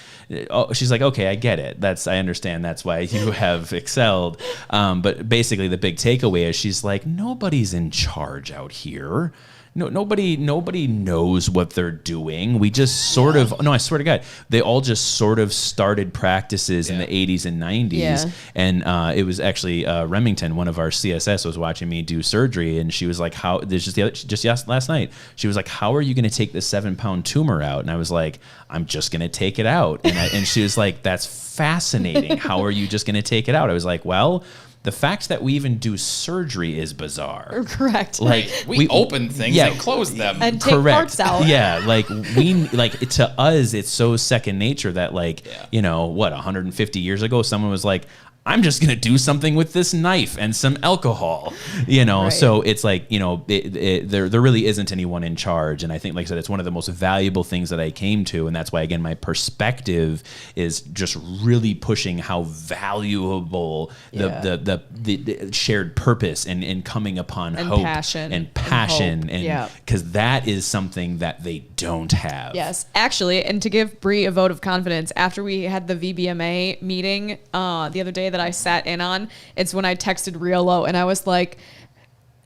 Speaker 4: oh, she's like, okay, I get it. I understand. That's why you have excelled. But basically the big takeaway is she's like, nobody's in charge out here. Nobody knows what they're doing. We just sort of, no, I swear to God, they all just sort of started practices in the 80s and 90s. Yeah. And it was actually Remington, one of our CSS, was watching me do surgery, and she was like, last night, she was like, how are you going to take this 7-pound tumor out? And I was like, I'm just going to take it out. And she was like, that's fascinating. How are you just going to take it out? I was like, well, the fact that we even do surgery is bizarre.
Speaker 2: Correct.
Speaker 4: Like
Speaker 1: we open things and close them.
Speaker 2: And take parts out.
Speaker 4: Yeah, like to us, it's so second nature that 150 years ago, someone was like, I'm just going to do something with this knife and some alcohol, Right. So it's like, there really isn't anyone in charge. And I think, like I said, it's one of the most valuable things that I came to. And that's why, again, my perspective is just really pushing how valuable the shared purpose and coming upon hope and passion. And because that is something that they don't have.
Speaker 2: Yes, actually. And to give Bree a vote of confidence, after we had the VBMA meeting the other day that I sat in on, it's when I texted Riolo and I was like,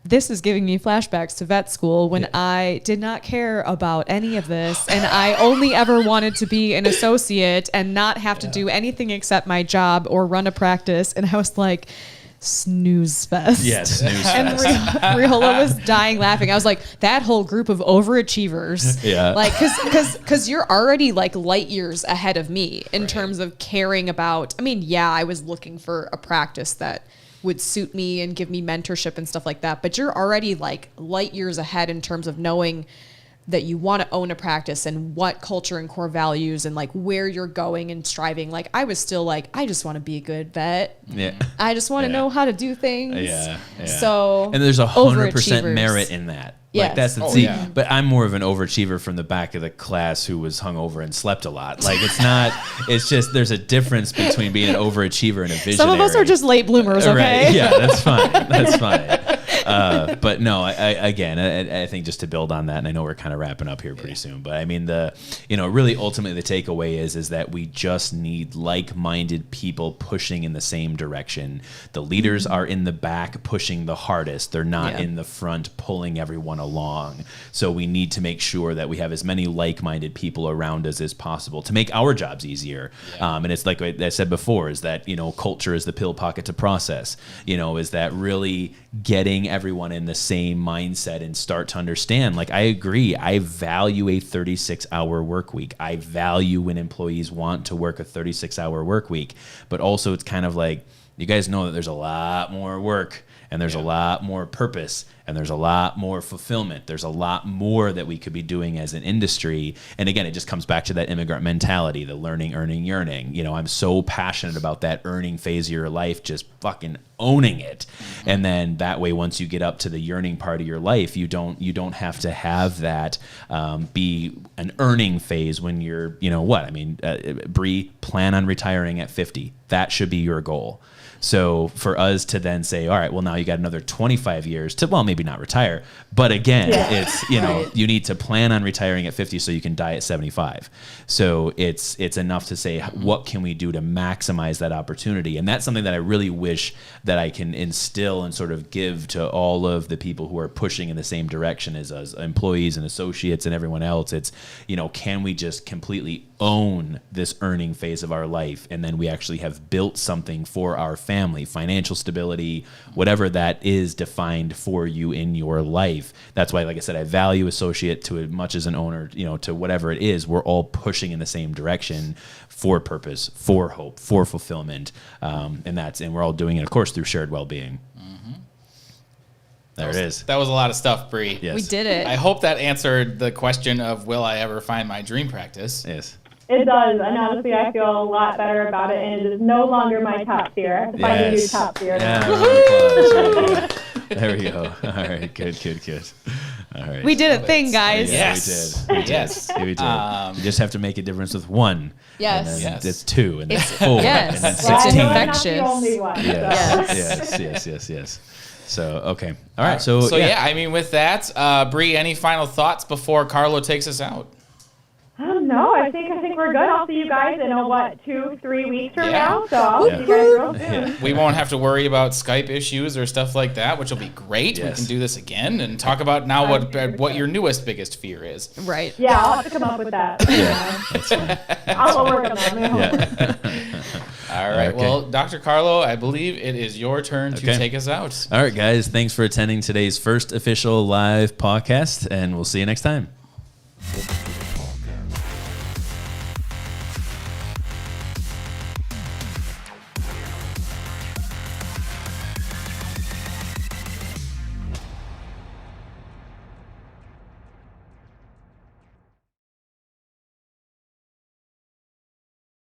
Speaker 2: this is giving me flashbacks to vet school when I did not care about any of this and I only ever wanted to be an associate and not have to do anything except my job or run a practice. And I was like, snooze fest.
Speaker 4: Yes, snooze fest.
Speaker 2: And Riola was dying laughing. I was like, that whole group of overachievers.
Speaker 4: Yeah.
Speaker 2: Like, because you're already like light years ahead of me in terms of caring about. I mean, I was looking for a practice that would suit me and give me mentorship and stuff like that. But you're already like light years ahead in terms of knowing that you want to own a practice and what culture and core values and like where you're going and striving. Like I was still like, I just want to be a good vet.
Speaker 4: Yeah.
Speaker 2: I just want to know how to do things.
Speaker 4: Yeah.
Speaker 2: So,
Speaker 4: and there's 100% merit in that.
Speaker 2: Yes.
Speaker 4: Like that's the but I'm more of an overachiever from the back of the class who was hungover and slept a lot. Like it's just there's a difference between being an overachiever and a visionary.
Speaker 2: Some of us are just late bloomers, okay?
Speaker 4: Right. Yeah, that's fine. That's fine. But no, I think just to build on that, and I know we're kind of wrapping up here pretty soon, but I mean really ultimately the takeaway is that we just need like-minded people pushing in the same direction. The leaders are in the back pushing the hardest. They're not in the front pulling everyone along. So we need to make sure that we have as many like-minded people around us as possible to make our jobs easier. And it's like I said before, is that, culture is the pill pocket to process, is that really getting everyone in the same mindset and start to understand, like, I agree. I value a 36-hour work week. I value when employees want to work a 36-hour work week, but also it's kind of like, you guys know that there's a lot more work and there's a lot more purpose and there's a lot more fulfillment. There's a lot more that we could be doing as an industry. And again, it just comes back to that immigrant mentality, the learning, earning, yearning. I'm so passionate about that earning phase of your life, just fucking owning it. And then that way, once you get up to the yearning part of your life, you don't have to have that be an earning phase when you're, Bree, plan on retiring at 50. That should be your goal. So for us to then say, all right, well, now you got another 25 years to, well, maybe not retire, but again, it's, you need to plan on retiring at 50 so you can die at 75. So it's enough to say, what can we do to maximize that opportunity? And that's something that I really wish that I can instill and sort of give to all of the people who are pushing in the same direction as us, employees and associates and everyone else. It's, can we just completely own this earning phase of our life? And then we actually have built something for our family, financial stability, whatever that is defined for you in your life. That's why, like I said, I value associate to as much as an owner, to whatever it is. We're all pushing in the same direction for purpose, for hope, for fulfillment. And we're all doing it, of course, through shared well-being. There it is.
Speaker 1: That was a lot of stuff, Bree.
Speaker 4: Yes.
Speaker 2: We did it.
Speaker 1: I hope that answered the question of, will I ever find my dream practice?
Speaker 4: Yes.
Speaker 3: It does, and honestly, I feel a lot better about it, and it is no longer my top tier. I have to find a new top tier now.
Speaker 4: There we go. All right, good. All right.
Speaker 2: We did a thing, guys.
Speaker 1: Yes.
Speaker 4: We did.
Speaker 1: Yes.
Speaker 4: We did. You just have to make a difference with one.
Speaker 2: Yes.
Speaker 4: And then
Speaker 1: Yes.
Speaker 4: it's two, and then 4,
Speaker 2: yes.
Speaker 4: and then
Speaker 2: Well,
Speaker 4: 16.
Speaker 3: I know I'm not
Speaker 2: infectious.
Speaker 3: the only one.
Speaker 4: Yes. So, okay. All right. So
Speaker 1: I mean, with that, Bree, any final thoughts before Carlo takes us out?
Speaker 3: No, I think we're good. I'll see you guys in 2-3 weeks from now. So I'll see you guys real soon.
Speaker 1: We won't have to worry about Skype issues or stuff like that, which will be great.
Speaker 4: Yes.
Speaker 1: We can do this again and talk about now what your newest biggest fear is.
Speaker 2: Right.
Speaker 3: Yeah, I'll have to come up with that.
Speaker 4: Yeah, that's fine.
Speaker 3: I'll work on that.
Speaker 1: All right.
Speaker 4: Okay.
Speaker 1: Well, Dr. Carlo, I believe it is your turn to
Speaker 4: Okay.
Speaker 1: take us out.
Speaker 4: All right, guys. Thanks for attending today's first official live podcast, and we'll see you next time.